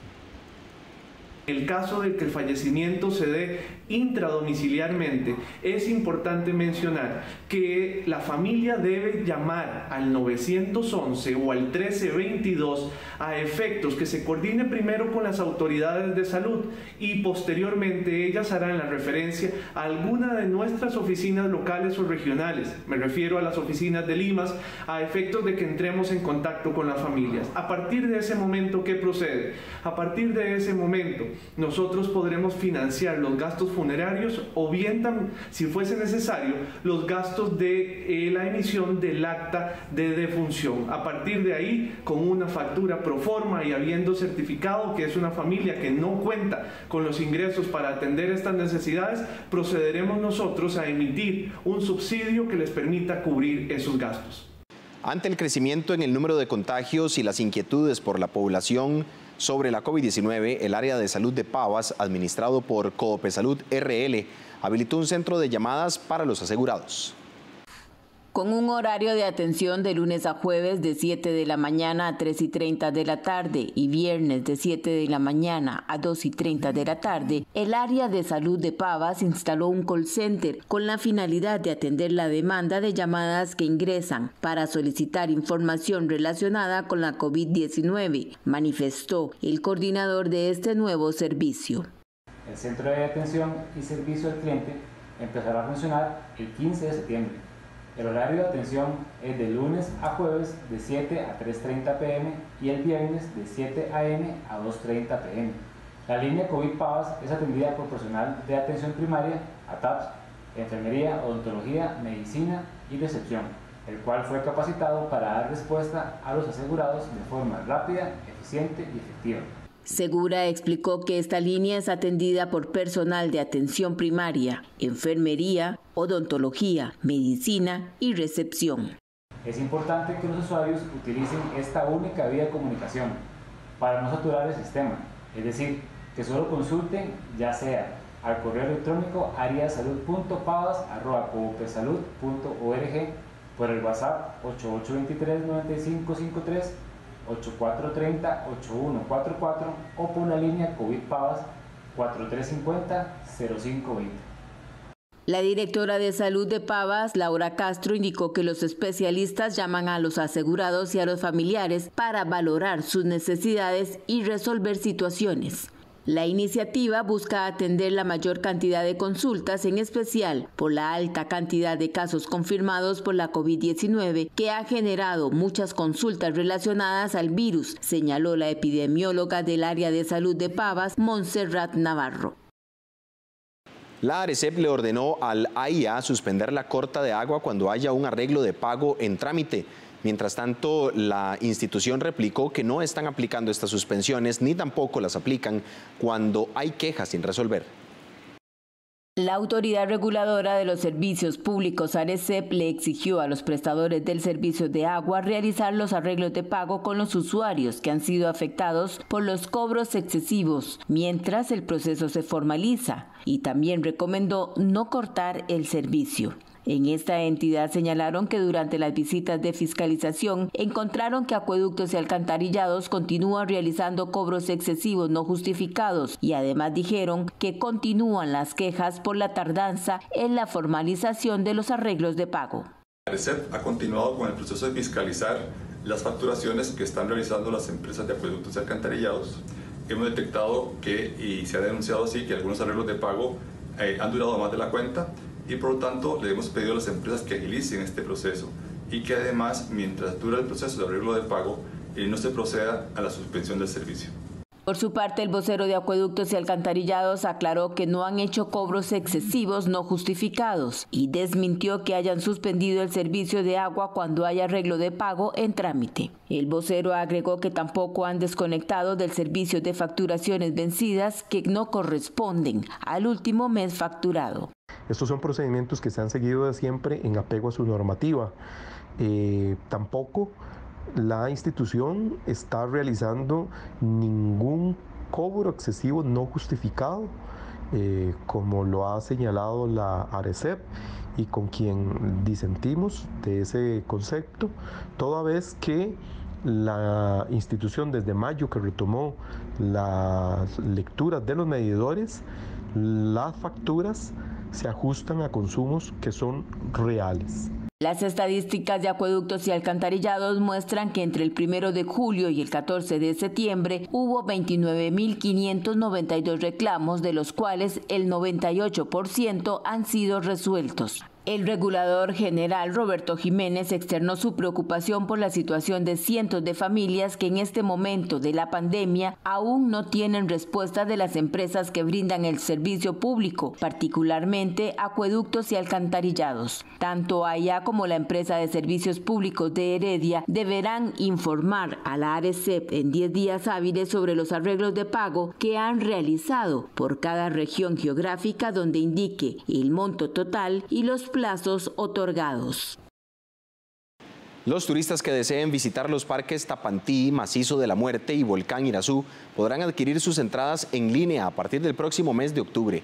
En el caso de que el fallecimiento se dé intradomiciliarmente, es importante mencionar que la familia debe llamar al 911 o al 1322 a efectos que se coordine primero con las autoridades de salud y posteriormente ellas harán la referencia a alguna de nuestras oficinas locales o regionales. Me refiero a las oficinas de Limas, a efectos de que entremos en contacto con las familias. A partir de ese momento, ¿qué procede? A partir de ese momento, nosotros podremos financiar los gastos funerarios o bien, si fuese necesario, los gastos de la emisión del acta de defunción. A partir de ahí, con una factura pro forma y habiendo certificado que es una familia que no cuenta con los ingresos para atender estas necesidades, procederemos nosotros a emitir un subsidio que les permita cubrir esos gastos.
Ante el crecimiento en el número de contagios y las inquietudes por la población sobre la COVID-19, el área de salud de Pavas, administrado por Coopesalud RL, habilitó un centro de llamadas para los asegurados.
Con un horario de atención de lunes a jueves de 7 de la mañana a 3:30 de la tarde y viernes de 7 de la mañana a 2:30 de la tarde, el área de salud de Pavas instaló un call center con la finalidad de atender la demanda de llamadas que ingresan para solicitar información relacionada con la COVID-19, manifestó el coordinador de este nuevo servicio.
El centro de atención y servicio al cliente empezará a funcionar el 15 de septiembre. El horario de atención es de lunes a jueves de 7 a 3:30 pm y el viernes de 7 am a 2:30 pm. La línea COVID Pavas es atendida por personal de atención primaria, ATAPS, enfermería, odontología, medicina y recepción, el cual fue capacitado para dar respuesta a los asegurados de forma rápida, eficiente y efectiva.
Segura explicó que esta línea es atendida por personal de atención primaria, enfermería, odontología, medicina y recepción.
Es importante que los usuarios utilicen esta única vía de comunicación para no saturar el sistema, es decir, que solo consulten ya sea al correo electrónico areasalud.pavas@coopesalud.org, por el WhatsApp 8823-9553, 8430-8144 o por la línea COVID Pavas 4350-0520.
La directora de salud de Pavas, Laura Castro, indicó que los especialistas llaman a los asegurados y a los familiares para valorar sus necesidades y resolver situaciones. La iniciativa busca atender la mayor cantidad de consultas, en especial por la alta cantidad de casos confirmados por la COVID-19, que ha generado muchas consultas relacionadas al virus, señaló la epidemióloga del área de salud de Pavas, Montserrat Navarro.
La ARECEP le ordenó al AIA suspender la corta de agua cuando haya un arreglo de pago en trámite. Mientras tanto, la institución replicó que no están aplicando estas suspensiones ni tampoco las aplican cuando hay quejas sin resolver.
La Autoridad Reguladora de los Servicios Públicos, ARECEP, le exigió a los prestadores del servicio de agua realizar los arreglos de pago con los usuarios que han sido afectados por los cobros excesivos, mientras el proceso se formaliza, y también recomendó no cortar el servicio. En esta entidad señalaron que durante las visitas de fiscalización encontraron que Acueductos y Alcantarillados continúan realizando cobros excesivos no justificados y además dijeron que continúan las quejas por la tardanza en la formalización de los arreglos de pago.
ARECEP ha continuado con el proceso de fiscalizar las facturaciones que están realizando las empresas de acueductos y alcantarillados. Hemos detectado que, y se ha denunciado así, que algunos arreglos de pago han durado más de la cuenta y por lo tanto le hemos pedido a las empresas que agilicen este proceso y que además, mientras dura el proceso de arreglo de pago, no se proceda a la suspensión del servicio.
Por su parte, el vocero de Acueductos y Alcantarillados aclaró que no han hecho cobros excesivos no justificados y desmintió que hayan suspendido el servicio de agua cuando hay arreglo de pago en trámite. El vocero agregó que tampoco han desconectado del servicio de facturaciones vencidas que no corresponden al último mes facturado.
Estos son procedimientos que se han seguido de siempre en apego a su normativa. Tampoco la institución está realizando ningún cobro excesivo no justificado, como lo ha señalado la ARECEP y con quien disentimos de ese concepto, toda vez que la institución desde mayo que retomó las lecturas de los medidores, las facturas se ajustan a consumos que son reales.
Las estadísticas de Acueductos y Alcantarillados muestran que entre el 1 de julio y el 14 de septiembre hubo 29.592 reclamos, de los cuales el 98% han sido resueltos. El regulador general Roberto Jiménez externó su preocupación por la situación de cientos de familias que en este momento de la pandemia aún no tienen respuesta de las empresas que brindan el servicio público, particularmente Acueductos y Alcantarillados. Tanto AIA como la empresa de servicios públicos de Heredia deberán informar a la ARECEP en 10 días hábiles sobre los arreglos de pago que han realizado por cada región geográfica, donde indique el monto total y los plazos otorgados.
Los turistas que deseen visitar los parques Tapantí, Macizo de la Muerte y Volcán Irazú podrán adquirir sus entradas en línea a partir del próximo mes de octubre.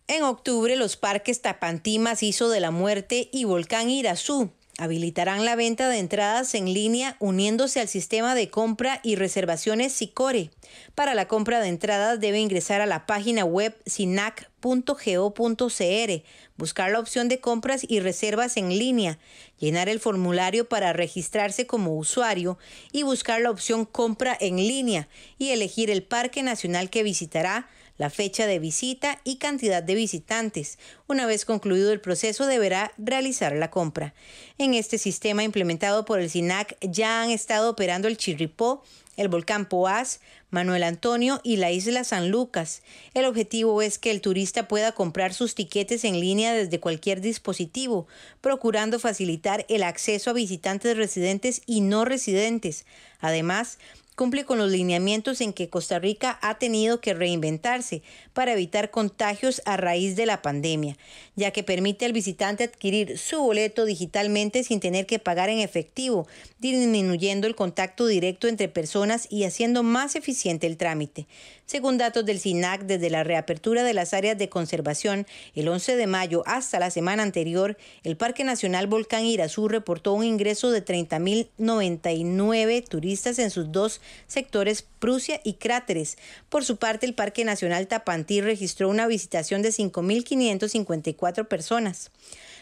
En octubre, los parques Tapantí, Macizo de la Muerte y Volcán Irazú habilitarán la venta de entradas en línea uniéndose al sistema de compra y reservaciones Sicore. Para la compra de entradas debe ingresar a la página web sinac.go.cr, buscar la opción de compras y reservas en línea, llenar el formulario para registrarse como usuario y buscar la opción compra en línea y elegir el parque nacional que visitará, la fecha de visita y cantidad de visitantes. Una vez concluido el proceso, deberá realizar la compra. En este sistema implementado por el SINAC ya han estado operando el Chirripó, el volcán Poás, Manuel Antonio y la isla San Lucas. El objetivo es que el turista pueda comprar sus tiquetes en línea desde cualquier dispositivo, procurando facilitar el acceso a visitantes residentes y no residentes. Además, cumple con los lineamientos en que Costa Rica ha tenido que reinventarse para evitar contagios a raíz de la pandemia, ya que permite al visitante adquirir su boleto digitalmente sin tener que pagar en efectivo, disminuyendo el contacto directo entre personas y haciendo más eficiente el trámite. Según datos del SINAC, desde la reapertura de las áreas de conservación el 11 de mayo hasta la semana anterior, el Parque Nacional Volcán Irazú reportó un ingreso de 30.099 turistas en sus dos sectores, Prusia y Cráteres. Por su parte, el Parque Nacional Tapantí registró una visitación de 5.554 personas.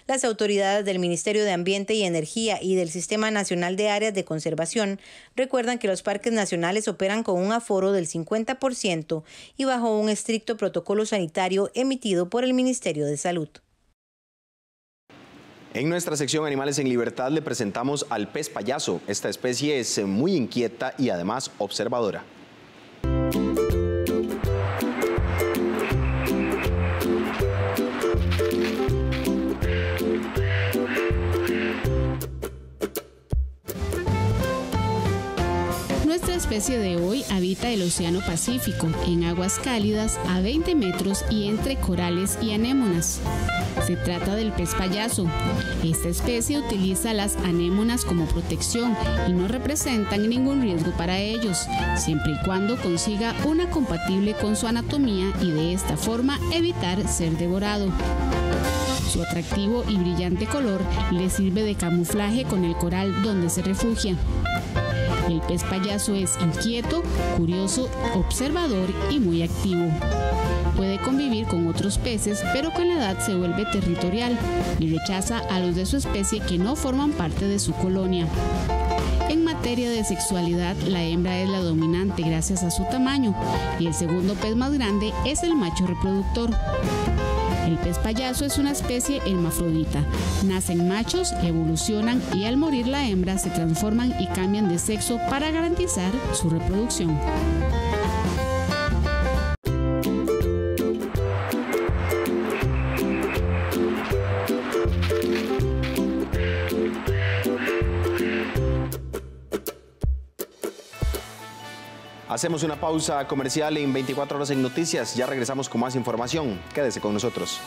Las autoridades del Ministerio de Ambiente y Energía y del Sistema Nacional de Áreas de Conservación recuerdan que los parques nacionales operan con un aforo del 50% y bajo un estricto protocolo sanitario emitido por el Ministerio de Salud.
En nuestra sección Animales en Libertad le presentamos al pez payaso. Esta especie es muy inquieta y además observadora.
Nuestra especie de hoy habita el Océano Pacífico, en aguas cálidas a 20 metros y entre corales y anémonas. Se trata del pez payaso. Esta especie utiliza las anémonas como protección y no representan ningún riesgo para ellos, siempre y cuando consiga una compatible con su anatomía y de esta forma evitar ser devorado. Su atractivo y brillante color le sirve de camuflaje con el coral donde se refugia. El pez payaso es inquieto, curioso, observador y muy activo. Puede convivir con otros peces, pero con la edad se vuelve territorial y rechaza a los de su especie que no forman parte de su colonia. En materia de sexualidad, la hembra es la dominante gracias a su tamaño y el segundo pez más grande es el macho reproductor. El pez payaso es una especie hermafrodita. Nacen machos, evolucionan y al morir la hembra se transforman y cambian de sexo para garantizar su reproducción.
Hacemos una pausa comercial en 24 horas en Noticias. Ya regresamos con más información. Quédese con nosotros.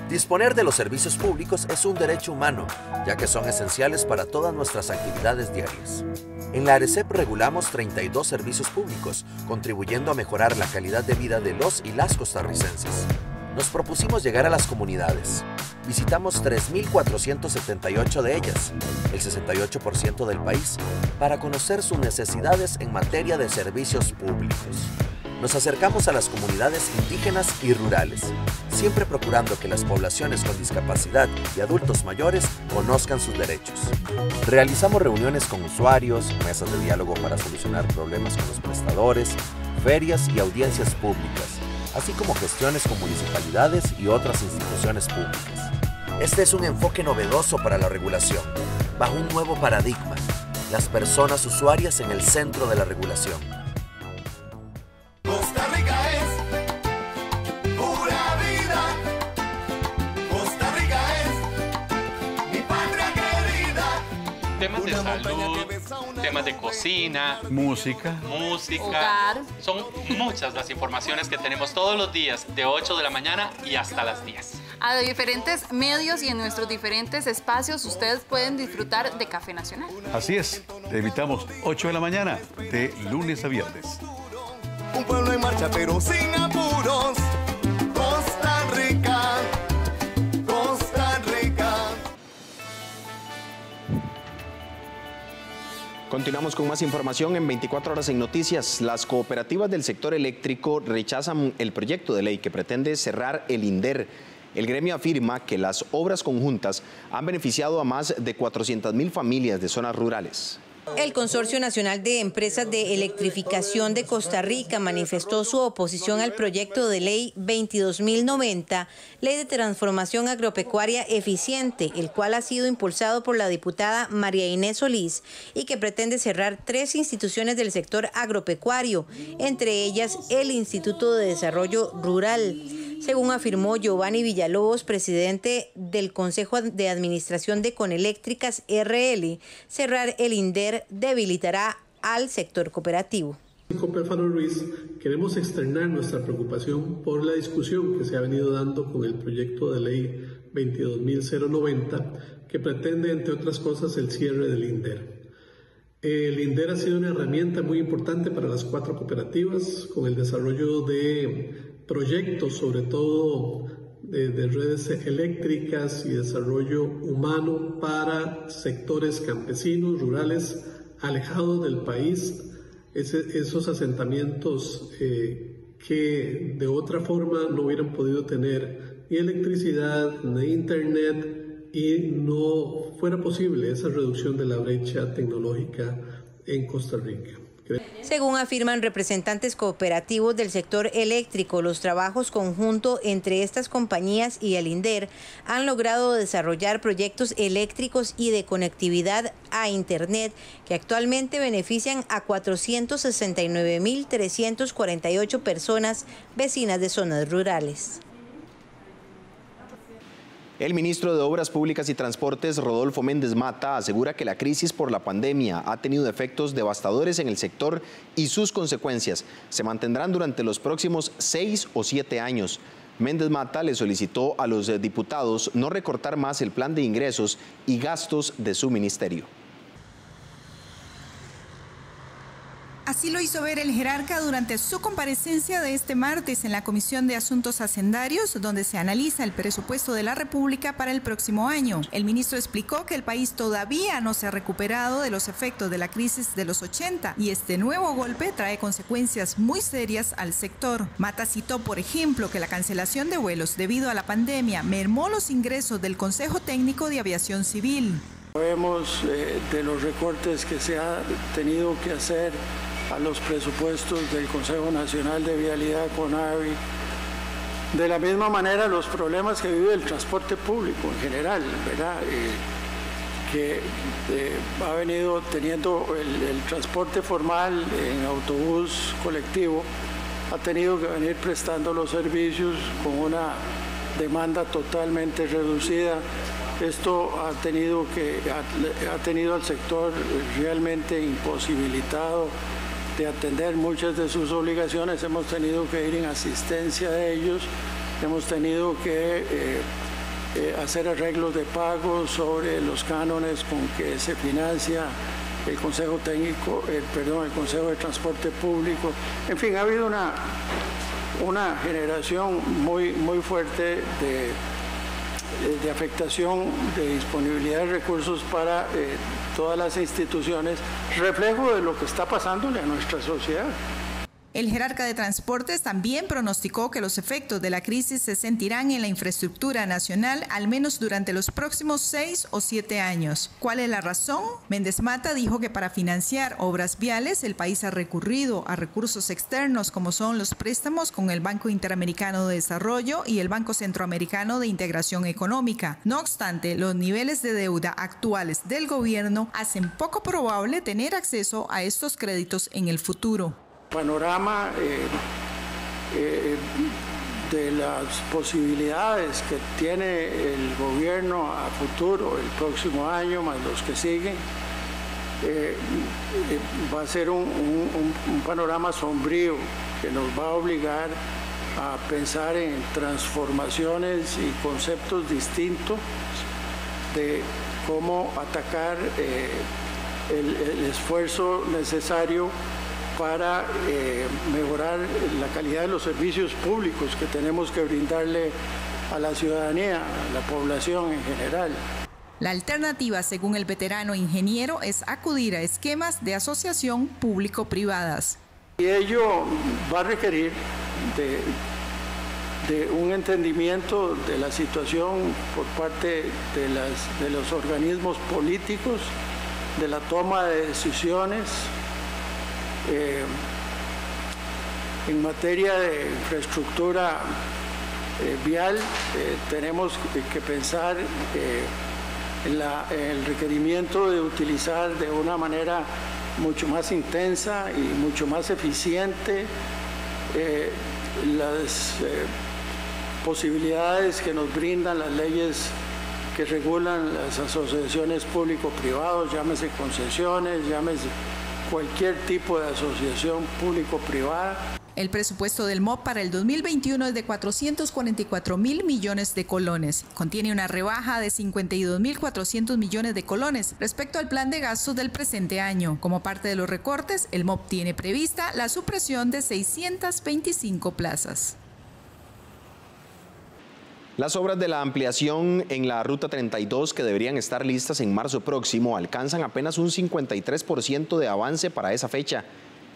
Disponer de los servicios públicos es un derecho humano, ya que son esenciales para todas nuestras actividades diarias. En la ARECEP regulamos 32 servicios públicos, contribuyendo a mejorar la calidad de vida de los y las costarricenses. Nos propusimos llegar a las comunidades. Visitamos 3.478 de ellas, el 68% del país, para conocer sus necesidades en materia de servicios públicos. Nos acercamos a las comunidades indígenas y rurales, siempre procurando que las poblaciones con discapacidad y adultos mayores conozcan sus derechos. Realizamos reuniones con usuarios, mesas de diálogo para solucionar problemas con los prestadores, ferias y audiencias públicas, así como gestiones con municipalidades y otras instituciones públicas. Este es un enfoque novedoso para la regulación, bajo un nuevo paradigma, las personas usuarias en el centro de la regulación.
Costa Rica es pura vida. Costa Rica es mi patria querida.
Temas de salud, temas de cocina,
música,
hogar. Son muchas las informaciones que tenemos todos los días de 8 de la mañana y hasta las 10.
A diferentes medios y en nuestros diferentes espacios ustedes pueden disfrutar de Café Nacional.
Así es, te invitamos 8 de la mañana, de lunes a viernes.
Un pueblo en marcha pero sin apuros. Costa Rica, Costa Rica.
Continuamos con más información en 24 horas en Noticias. Las cooperativas del sector eléctrico rechazan el proyecto de ley que pretende cerrar el INDER. El gremio afirma que las obras conjuntas han beneficiado a más de 400.000 familias de zonas rurales.
El Consorcio Nacional de Empresas de Electrificación de Costa Rica manifestó su oposición al proyecto de ley 22.090, Ley de Transformación Agropecuaria Eficiente, el cual ha sido impulsado por la diputada María Inés Solís y que pretende cerrar 3 instituciones del sector agropecuario, entre ellas el Instituto de Desarrollo Rural. Según afirmó Giovanni Villalobos, presidente del Consejo de Administración de Coneléctricas RL, cerrar el INDER debilitará al sector cooperativo.
Cooperfaro Ruiz, queremos externar nuestra preocupación por la discusión que se ha venido dando con el proyecto de ley 22.090, que pretende, entre otras cosas, el cierre del INDER. El INDER ha sido una herramienta muy importante para las 4 cooperativas, con el desarrollo de proyectos, sobre todo de redes eléctricas y desarrollo humano para sectores campesinos, rurales, alejados del país, esos asentamientos que de otra forma no hubieran podido tener ni electricidad, ni internet, y no fuera posible esa reducción de la brecha tecnológica en Costa Rica.
Según afirman representantes cooperativos del sector eléctrico, los trabajos conjuntos entre estas compañías y el INDER han logrado desarrollar proyectos eléctricos y de conectividad a Internet que actualmente benefician a 469.348 personas vecinas de zonas rurales.
El ministro de Obras Públicas y Transportes, Rodolfo Méndez Mata, asegura que la crisis por la pandemia ha tenido efectos devastadores en el sector y sus consecuencias se mantendrán durante los próximos 6 o 7 años. Méndez Mata le solicitó a los diputados no recortar más el plan de ingresos y gastos de su ministerio.
Así lo hizo ver el jerarca durante su comparecencia de este martes en la Comisión de Asuntos Hacendarios, donde se analiza el presupuesto de la República para el próximo año. El ministro explicó que el país todavía no se ha recuperado de los efectos de la crisis de los 80 y este nuevo golpe trae consecuencias muy serias al sector. Mata citó, por ejemplo, que la cancelación de vuelos debido a la pandemia mermó los ingresos del Consejo Técnico de Aviación Civil.
Sabemos de los recortes que se ha tenido que hacer a los presupuestos del Consejo Nacional de Vialidad, CONAVI. De la misma manera, los problemas que vive el transporte público en general, ¿verdad? Que ha venido teniendo el transporte formal en autobús colectivo, ha tenido que venir prestando los servicios con una demanda totalmente reducida. Esto ha tenido al sector realmente imposibilitado de atender muchas de sus obligaciones. Hemos tenido que ir en asistencia de ellos, hemos tenido que hacer arreglos de pago sobre los cánones con que se financia el Consejo Técnico, el Consejo de Transporte Público. En fin, ha habido una generación muy fuerte de afectación de disponibilidad de recursos para todas las instituciones, reflejo de lo que está pasándole a nuestra sociedad.
El jerarca de transportes también pronosticó que los efectos de la crisis se sentirán en la infraestructura nacional al menos durante los próximos 6 o 7 años. ¿Cuál es la razón? Méndez Mata dijo que para financiar obras viales el país ha recurrido a recursos externos como son los préstamos con el Banco Interamericano de Desarrollo y el Banco Centroamericano de Integración Económica. No obstante, los niveles de deuda actuales del gobierno hacen poco probable tener acceso a estos créditos en el futuro.
Panorama de las posibilidades que tiene el gobierno a futuro, el próximo año, más los que siguen, va a ser un panorama sombrío que nos va a obligar a pensar en transformaciones y conceptos distintos de cómo atacar el esfuerzo necesario para mejorar la calidad de los servicios públicos que tenemos que brindarle a la ciudadanía, a la población en general.
La alternativa, según el veterano ingeniero, es acudir a esquemas de asociación público-privadas.
Y ello va a requerir de un entendimiento de la situación por parte de los organismos políticos, de la toma de decisiones. En materia de infraestructura vial, tenemos que pensar en el requerimiento de utilizar de una manera mucho más intensa y mucho más eficiente las posibilidades que nos brindan las leyes que regulan las asociaciones público-privados, llámese concesiones, llámese cualquier tipo de asociación público-privada.
El presupuesto del MOP para el 2021 es de 444.000 millones de colones. Contiene una rebaja de 52.400 millones de colones respecto al plan de gastos del presente año. Como parte de los recortes, el MOP tiene prevista la supresión de 625 plazas.
Las obras de la ampliación en la Ruta 32, que deberían estar listas en marzo próximo, alcanzan apenas un 53% de avance para esa fecha.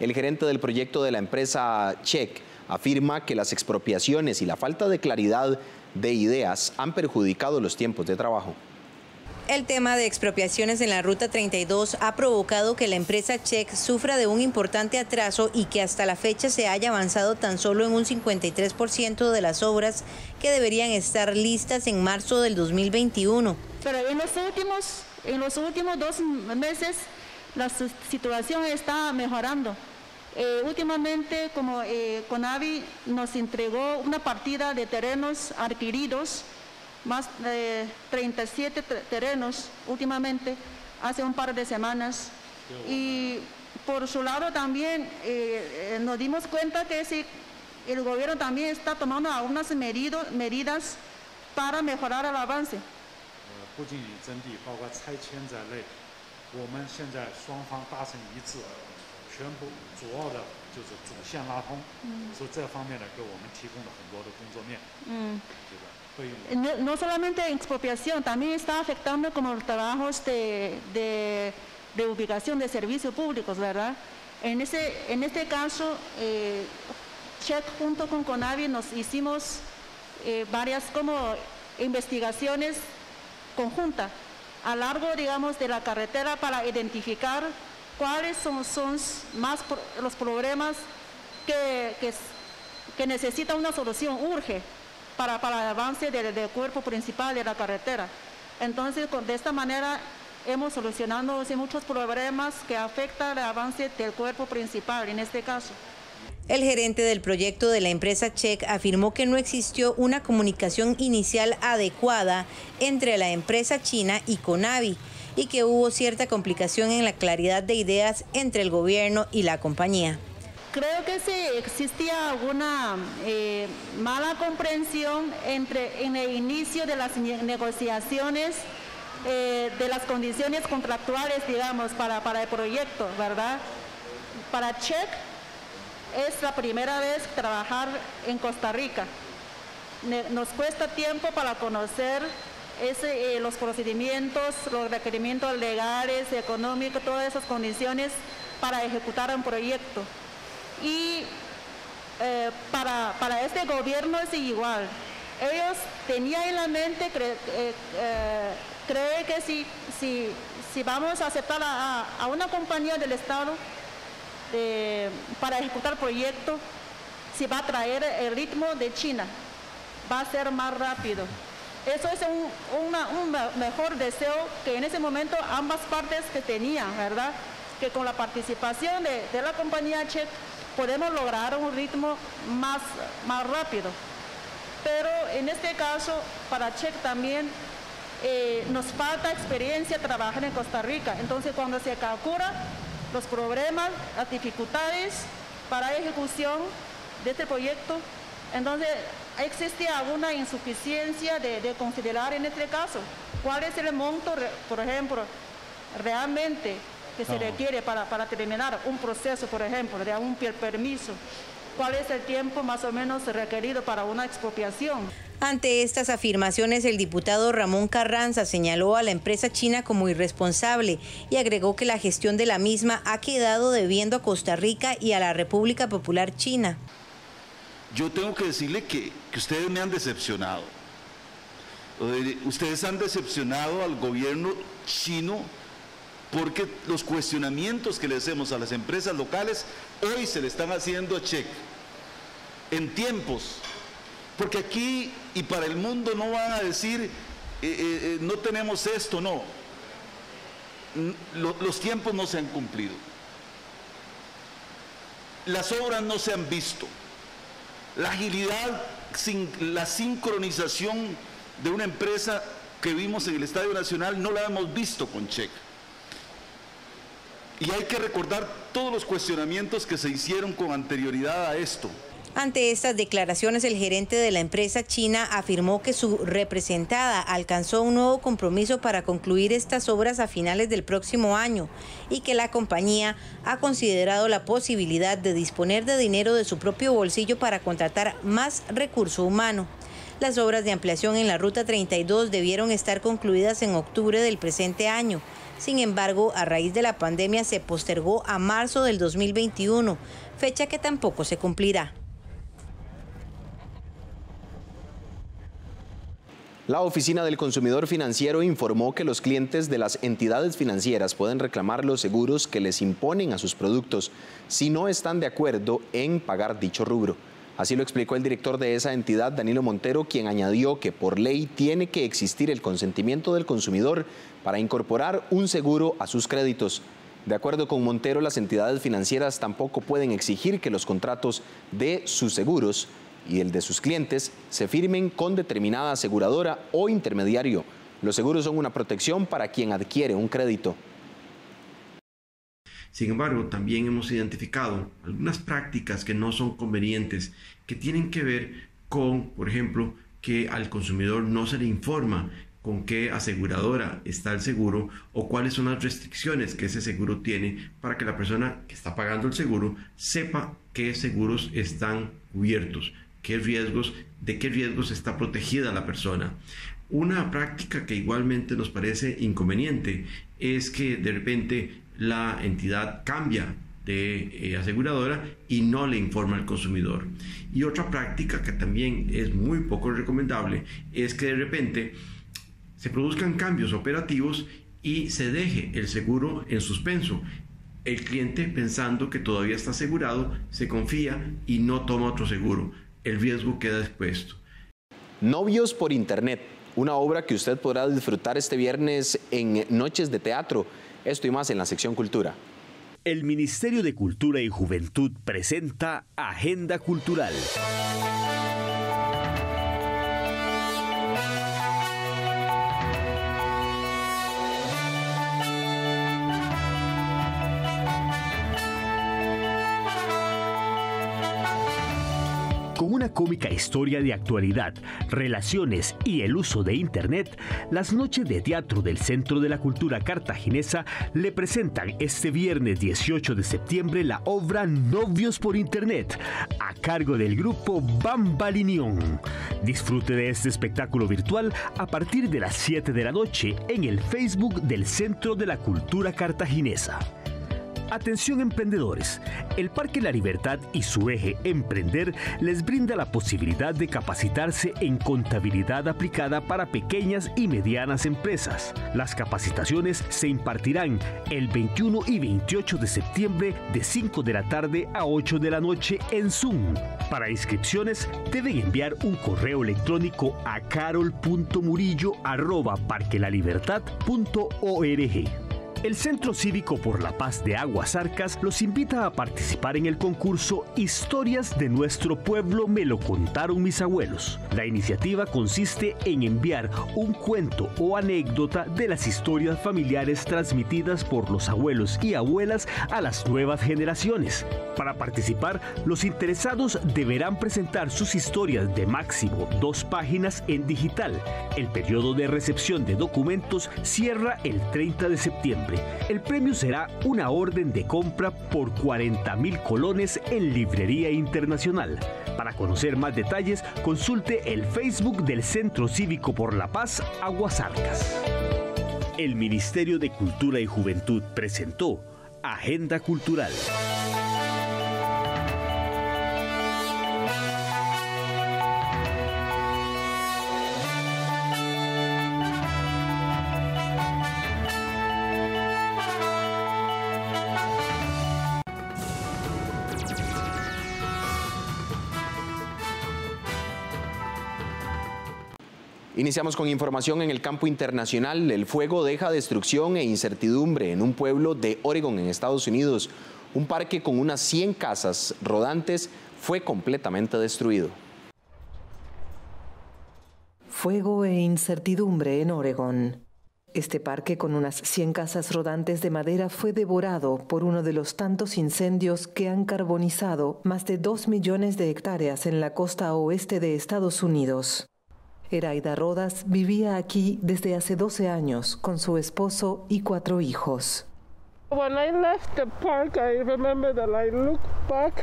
El gerente del proyecto de la empresa Check afirma que las expropiaciones y la falta de claridad de ideas han perjudicado los tiempos de trabajo.
El tema de expropiaciones en la Ruta 32 ha provocado que la empresa Check sufra de un importante atraso y que hasta la fecha se haya avanzado tan solo en un 53% de las obras que deberían estar listas en marzo del 2021.
Pero en los últimos 2 meses la situación está mejorando. Últimamente, como CONAVI nos entregó una partida de terrenos adquiridos, más de 37 terrenos últimamente, hace un par de semanas. Y por su lado también nos dimos cuenta que sí, el gobierno también está tomando algunas medidas para mejorar el avance. No solamente expropiación, también está afectando como los trabajos de ubicación de servicios públicos, ¿verdad? En este caso, CHEC junto con CONAVI nos hicimos varias como investigaciones conjuntas a lo largo, digamos, de la carretera para identificar cuáles son más los problemas que necesitan una solución, urge, para el avance del cuerpo principal de la carretera. Entonces, de esta manera hemos solucionado muchos problemas que afectan el avance del cuerpo principal, en este caso.
El gerente del proyecto de la empresa CHEC afirmó que no existió una comunicación inicial adecuada entre la empresa china y CONAVI y que hubo cierta complicación en la claridad de ideas entre el gobierno y la compañía.
Creo que sí existía alguna mala comprensión en el inicio de las negociaciones de las condiciones contractuales, digamos, para el proyecto, ¿verdad? Para CHEC es la primera vez trabajar en Costa Rica. Nos cuesta tiempo para conocer los procedimientos, los requerimientos legales, económicos, todas esas condiciones para ejecutar un proyecto. Y para este gobierno es igual. Ellos tenían en la mente, cree que si vamos a aceptar a una compañía del Estado para ejecutar proyectos, si va a traer el ritmo de China, va a ser más rápido. Eso es un mejor deseo que en ese momento ambas partes que tenían, ¿verdad? Que con la participación de la compañía CHEC podemos lograr un ritmo más rápido. Pero en este caso, para CHEC también nos falta experiencia trabajar en Costa Rica. Entonces, cuando se calcula los problemas, las dificultades para ejecución de este proyecto, entonces existe alguna insuficiencia de considerar en este caso cuál es el monto, por ejemplo, realmente que se requiere para terminar un proceso, por ejemplo, de un permiso. ¿Cuál es el tiempo más o menos requerido para una expropiación?
Ante estas afirmaciones, el diputado Ramón Carranza señaló a la empresa china como irresponsable y agregó que la gestión de la misma ha quedado debiendo a Costa Rica y a la República Popular China.
Yo tengo que decirle que ustedes me han decepcionado. Ustedes han decepcionado al gobierno chino porque los cuestionamientos que le hacemos a las empresas locales hoy se le están haciendo a CHEC en tiempos, porque aquí y para el mundo no van a decir no tenemos esto, no, los tiempos no se han cumplido, las obras no se han visto, la agilidad, la sincronización de una empresa que vimos en el Estadio Nacional no la hemos visto con CHEC. Y hay que recordar todos los cuestionamientos que se hicieron con anterioridad a esto.
Ante estas declaraciones, el gerente de la empresa china afirmó que su representada alcanzó un nuevo compromiso para concluir estas obras a finales del próximo año y que la compañía ha considerado la posibilidad de disponer de dinero de su propio bolsillo para contratar más recurso humano. Las obras de ampliación en la Ruta 32 debieron estar concluidas en octubre del presente año. Sin embargo, a raíz de la pandemia se postergó a marzo del 2021, fecha que tampoco se cumplirá.
La Oficina del Consumidor Financiero informó que los clientes de las entidades financieras pueden reclamar los seguros que les imponen a sus productos si no están de acuerdo en pagar dicho rubro. Así lo explicó el director de esa entidad, Danilo Montero, quien añadió que por ley tiene que existir el consentimiento del consumidor para incorporar un seguro a sus créditos. De acuerdo con Montero, las entidades financieras tampoco pueden exigir que los contratos de sus seguros y el de sus clientes se firmen con determinada aseguradora o intermediario. Los seguros son una protección para quien adquiere un crédito.
Sin embargo, también hemos identificado algunas prácticas que no son convenientes, que tienen que ver con, por ejemplo, que al consumidor no se le informa con qué aseguradora está el seguro o cuáles son las restricciones que ese seguro tiene para que la persona que está pagando el seguro sepa qué seguros están cubiertos, de qué riesgos está protegida la persona. Una práctica que igualmente nos parece inconveniente es que de repente la entidad cambia de aseguradora y no le informa al consumidor. Y otra práctica que también es muy poco recomendable es que de repente se produzcan cambios operativos y se deje el seguro en suspenso. El cliente, pensando que todavía está asegurado, se confía y no toma otro seguro. El riesgo queda expuesto.
Novios por Internet, una obra que usted podrá disfrutar este viernes en Noches de Teatro. Esto y más en la sección Cultura.
El Ministerio de Cultura y Juventud presenta Agenda Cultural. Con una cómica historia de actualidad, relaciones y el uso de Internet, las Noches de Teatro del Centro de la Cultura Cartaginesa le presentan este viernes 18 de septiembre la obra Novios por Internet, a cargo del grupo Bambalinión. Disfrute de este espectáculo virtual a partir de las 7 de la noche en el Facebook del Centro de la Cultura Cartaginesa. Atención emprendedores, el Parque La Libertad y su eje Emprender les brinda la posibilidad de capacitarse en contabilidad aplicada para pequeñas y medianas empresas. Las capacitaciones se impartirán el 21 y 28 de septiembre de 5 de la tarde a 8 de la noche en Zoom. Para inscripciones deben enviar un correo electrónico a carol.murillo@parquelalibertad.org. El Centro Cívico por la Paz de Aguasarcas los invita a participar en el concurso Historias de nuestro pueblo me lo contaron mis abuelos. La iniciativa consiste en enviar un cuento o anécdota de las historias familiares transmitidas por los abuelos y abuelas a las nuevas generaciones. Para participar, los interesados deberán presentar sus historias de máximo 2 páginas en digital. El periodo de recepción de documentos cierra el 30 de septiembre. El premio será una orden de compra por 40.000 colones en Librería Internacional. Para conocer más detalles, consulte el Facebook del Centro Cívico por la Paz, Aguasarcas. El Ministerio de Cultura y Juventud presentó Agenda Cultural.
Iniciamos con información en el campo internacional. El fuego deja destrucción e incertidumbre en un pueblo de Oregon, en Estados Unidos. Un parque con unas 100 casas rodantes fue completamente destruido.
Fuego e incertidumbre en Oregon. Este parque con unas 100 casas rodantes de madera fue devorado por uno de los tantos incendios que han carbonizado más de 2 millones de hectáreas en la costa oeste de Estados Unidos. Eraida Rodas vivía aquí desde hace 12 años con su esposo y 4 hijos.
When I left the park, I remember that I looked back,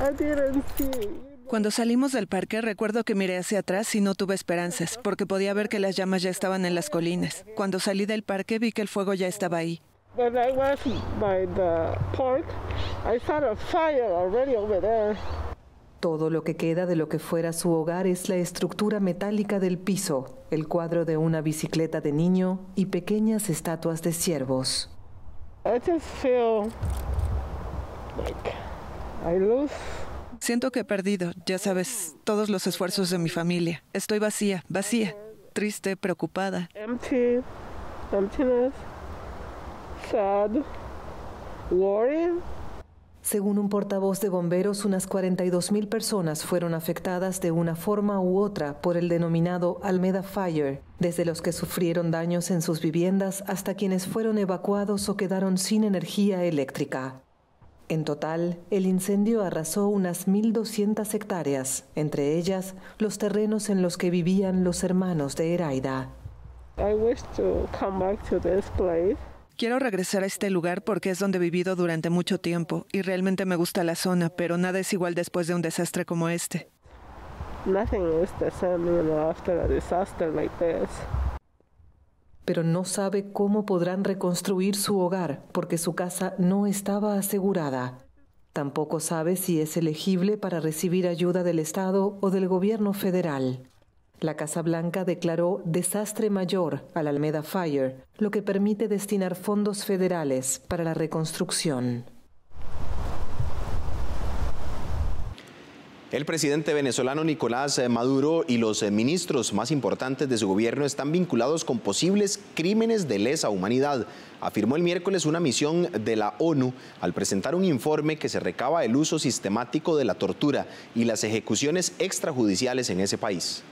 I didn't see.
Cuando salimos del parque, recuerdo que miré hacia atrás y no tuve esperanzas, porque podía ver que las llamas ya estaban en las colinas. Cuando salí del parque, vi que el fuego ya estaba ahí.
When I was by the park, I saw a fire already over there.
Todo lo que queda de lo que fuera su hogar es la estructura metálica del piso, el cuadro de una bicicleta de niño y pequeñas estatuas de ciervos.
I just feel like I lose.
Siento que he perdido, ya sabes, todos los esfuerzos de mi familia. Estoy vacía, triste, preocupada.
Empty, emptiness, sad, worried.
Según un portavoz de bomberos, unas 42,000 personas fueron afectadas de una forma u otra por el denominado Almeda Fire, desde los que sufrieron daños en sus viviendas hasta quienes fueron evacuados o quedaron sin energía eléctrica. En total, el incendio arrasó unas 1.200 hectáreas, entre ellas los terrenos en los que vivían los hermanos de Eraida.
I wish to come back to this place.
Quiero regresar a este lugar porque es donde he vivido durante mucho tiempo y realmente me gusta la zona, pero nada es igual después de un desastre como este.
Nothing is the same, after a disaster like this.
Pero no sabe cómo podrán reconstruir su hogar porque su casa no estaba asegurada. Tampoco sabe si es elegible para recibir ayuda del Estado o del gobierno federal. La Casa Blanca declaró desastre mayor al Alameda Fire, lo que permite destinar fondos federales para la reconstrucción.
El presidente venezolano Nicolás Maduro y los ministros más importantes de su gobierno están vinculados con posibles crímenes de lesa humanidad, afirmó el miércoles una misión de la ONU al presentar un informe que se recaba el uso sistemático de la tortura y las ejecuciones extrajudiciales en ese país.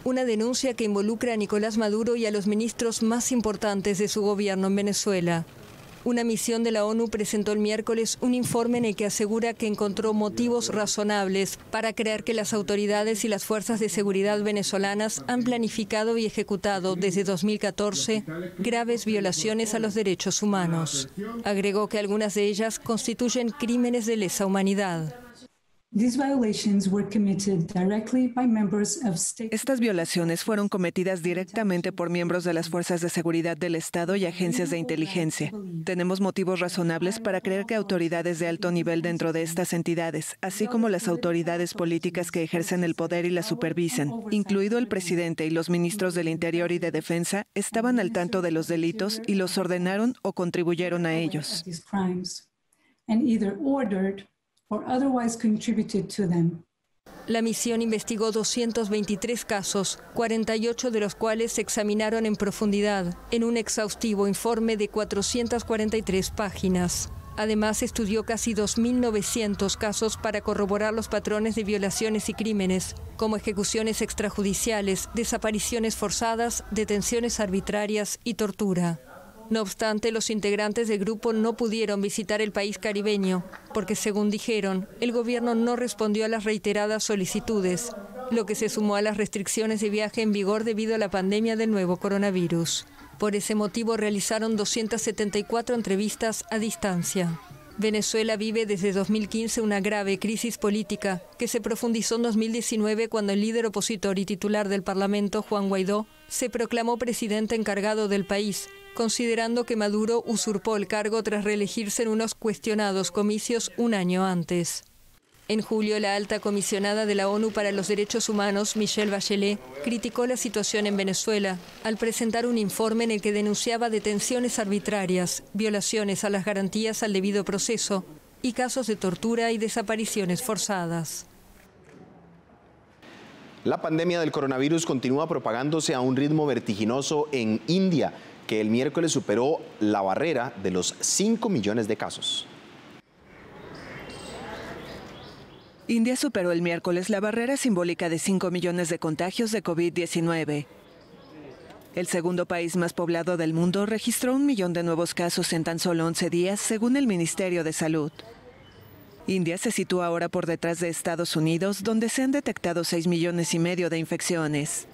Una denuncia que involucra a Nicolás Maduro y a los ministros más importantes de su gobierno en Venezuela. Una misión de la ONU presentó el miércoles un informe en el que asegura que encontró motivos razonables para creer que las autoridades y las fuerzas de seguridad venezolanas han planificado y ejecutado desde 2014 graves violaciones a los derechos humanos. Agregó que algunas de ellas constituyen crímenes de lesa humanidad.
Estas violaciones fueron cometidas directamente por miembros de las fuerzas de seguridad del Estado y agencias de inteligencia. Tenemos motivos razonables para creer que autoridades de alto nivel dentro de estas entidades, así como las autoridades políticas que ejercen el poder y la supervisan, incluido el presidente y los ministros del Interior y de Defensa, estaban al tanto de los delitos y los ordenaron o contribuyeron a ellos.
La misión investigó 223 casos, 48 de los cuales se examinaron en profundidad, en un exhaustivo informe de 443 páginas. Además, estudió casi 2.900 casos para corroborar los patrones de violaciones y crímenes, como ejecuciones extrajudiciales, desapariciones forzadas, detenciones arbitrarias y tortura. No obstante, los integrantes del grupo no pudieron visitar el país caribeño, porque según dijeron, el gobierno no respondió a las reiteradas solicitudes, lo que se sumó a las restricciones de viaje en vigor debido a la pandemia del nuevo coronavirus. Por ese motivo realizaron 274 entrevistas a distancia. Venezuela vive desde 2015 una grave crisis política que se profundizó en 2019 cuando el líder opositor y titular del Parlamento, Juan Guaidó, se proclamó presidente encargado del país, considerando que Maduro usurpó el cargo tras reelegirse en unos cuestionados comicios un año antes. En julio, la alta comisionada de la ONU para los Derechos Humanos, Michelle Bachelet, criticó la situación en Venezuela al presentar un informe en el que denunciaba detenciones arbitrarias, violaciones a las garantías al debido proceso y casos de tortura y desapariciones forzadas.
La pandemia del coronavirus continúa propagándose a un ritmo vertiginoso en India, que el miércoles superó la barrera de los 5 millones de casos.
India superó el miércoles la barrera simbólica de 5 millones de contagios de COVID-19. El segundo país más poblado del mundo registró 1 millón de nuevos casos en tan solo 11 días, según el Ministerio de Salud. India se sitúa ahora por detrás de Estados Unidos, donde se han detectado 6,5 millones de infecciones.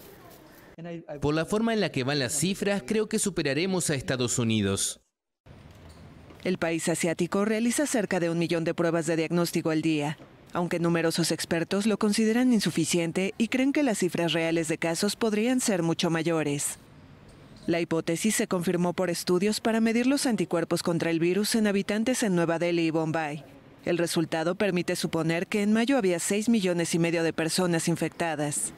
Por la forma en la que van las cifras, creo que superaremos a Estados Unidos.
El país asiático realiza cerca de 1 millón de pruebas de diagnóstico al día, aunque numerosos expertos lo consideran insuficiente y creen que las cifras reales de casos podrían ser mucho mayores. La hipótesis se confirmó por estudios para medir los anticuerpos contra el virus en habitantes en Nueva Delhi y Bombay. El resultado permite suponer que en mayo había 6,5 millones de personas infectadas.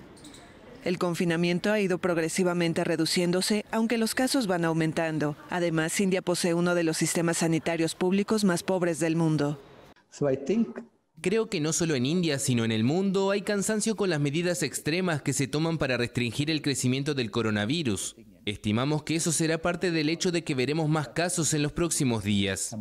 El confinamiento ha ido progresivamente reduciéndose, aunque los casos van aumentando. Además, India posee uno de los sistemas sanitarios públicos más pobres del mundo.
Creo que no solo en India, sino en el mundo, hay cansancio con las medidas extremas que se toman para restringir el crecimiento del coronavirus. Estimamos que eso será parte del hecho de que veremos más casos en los próximos días.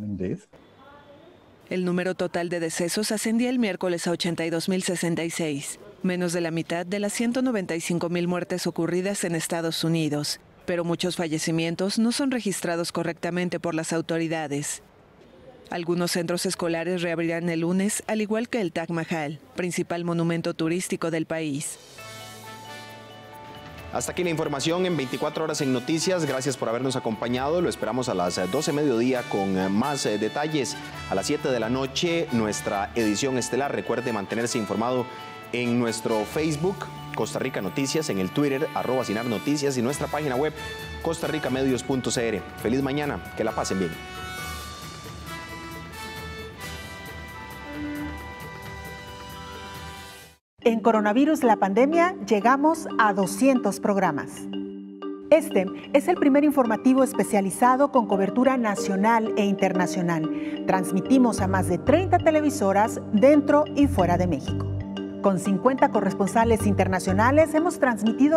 El número total de decesos ascendía el miércoles a 82.066, menos de la mitad de las 195,000 muertes ocurridas en Estados Unidos. Pero muchos fallecimientos no son registrados correctamente por las autoridades. Algunos centros escolares reabrirán el lunes, al igual que el Taj Mahal, principal monumento turístico del país.
Hasta aquí la información en 24 horas en Noticias. Gracias por habernos acompañado. Lo esperamos a las 12 mediodía con más detalles. A las 7 de la noche, nuestra edición estelar. Recuerde mantenerse informado en nuestro Facebook, Costa Rica Noticias, en el Twitter, @SinarNoticias y nuestra página web, costarricamedios.cr. Feliz mañana. Que la pasen bien.
En Coronavirus la Pandemia llegamos a 200 programas. Este es el primer informativo especializado con cobertura nacional e internacional. Transmitimos a más de 30 televisoras dentro y fuera de México. Con 50 corresponsales internacionales hemos transmitido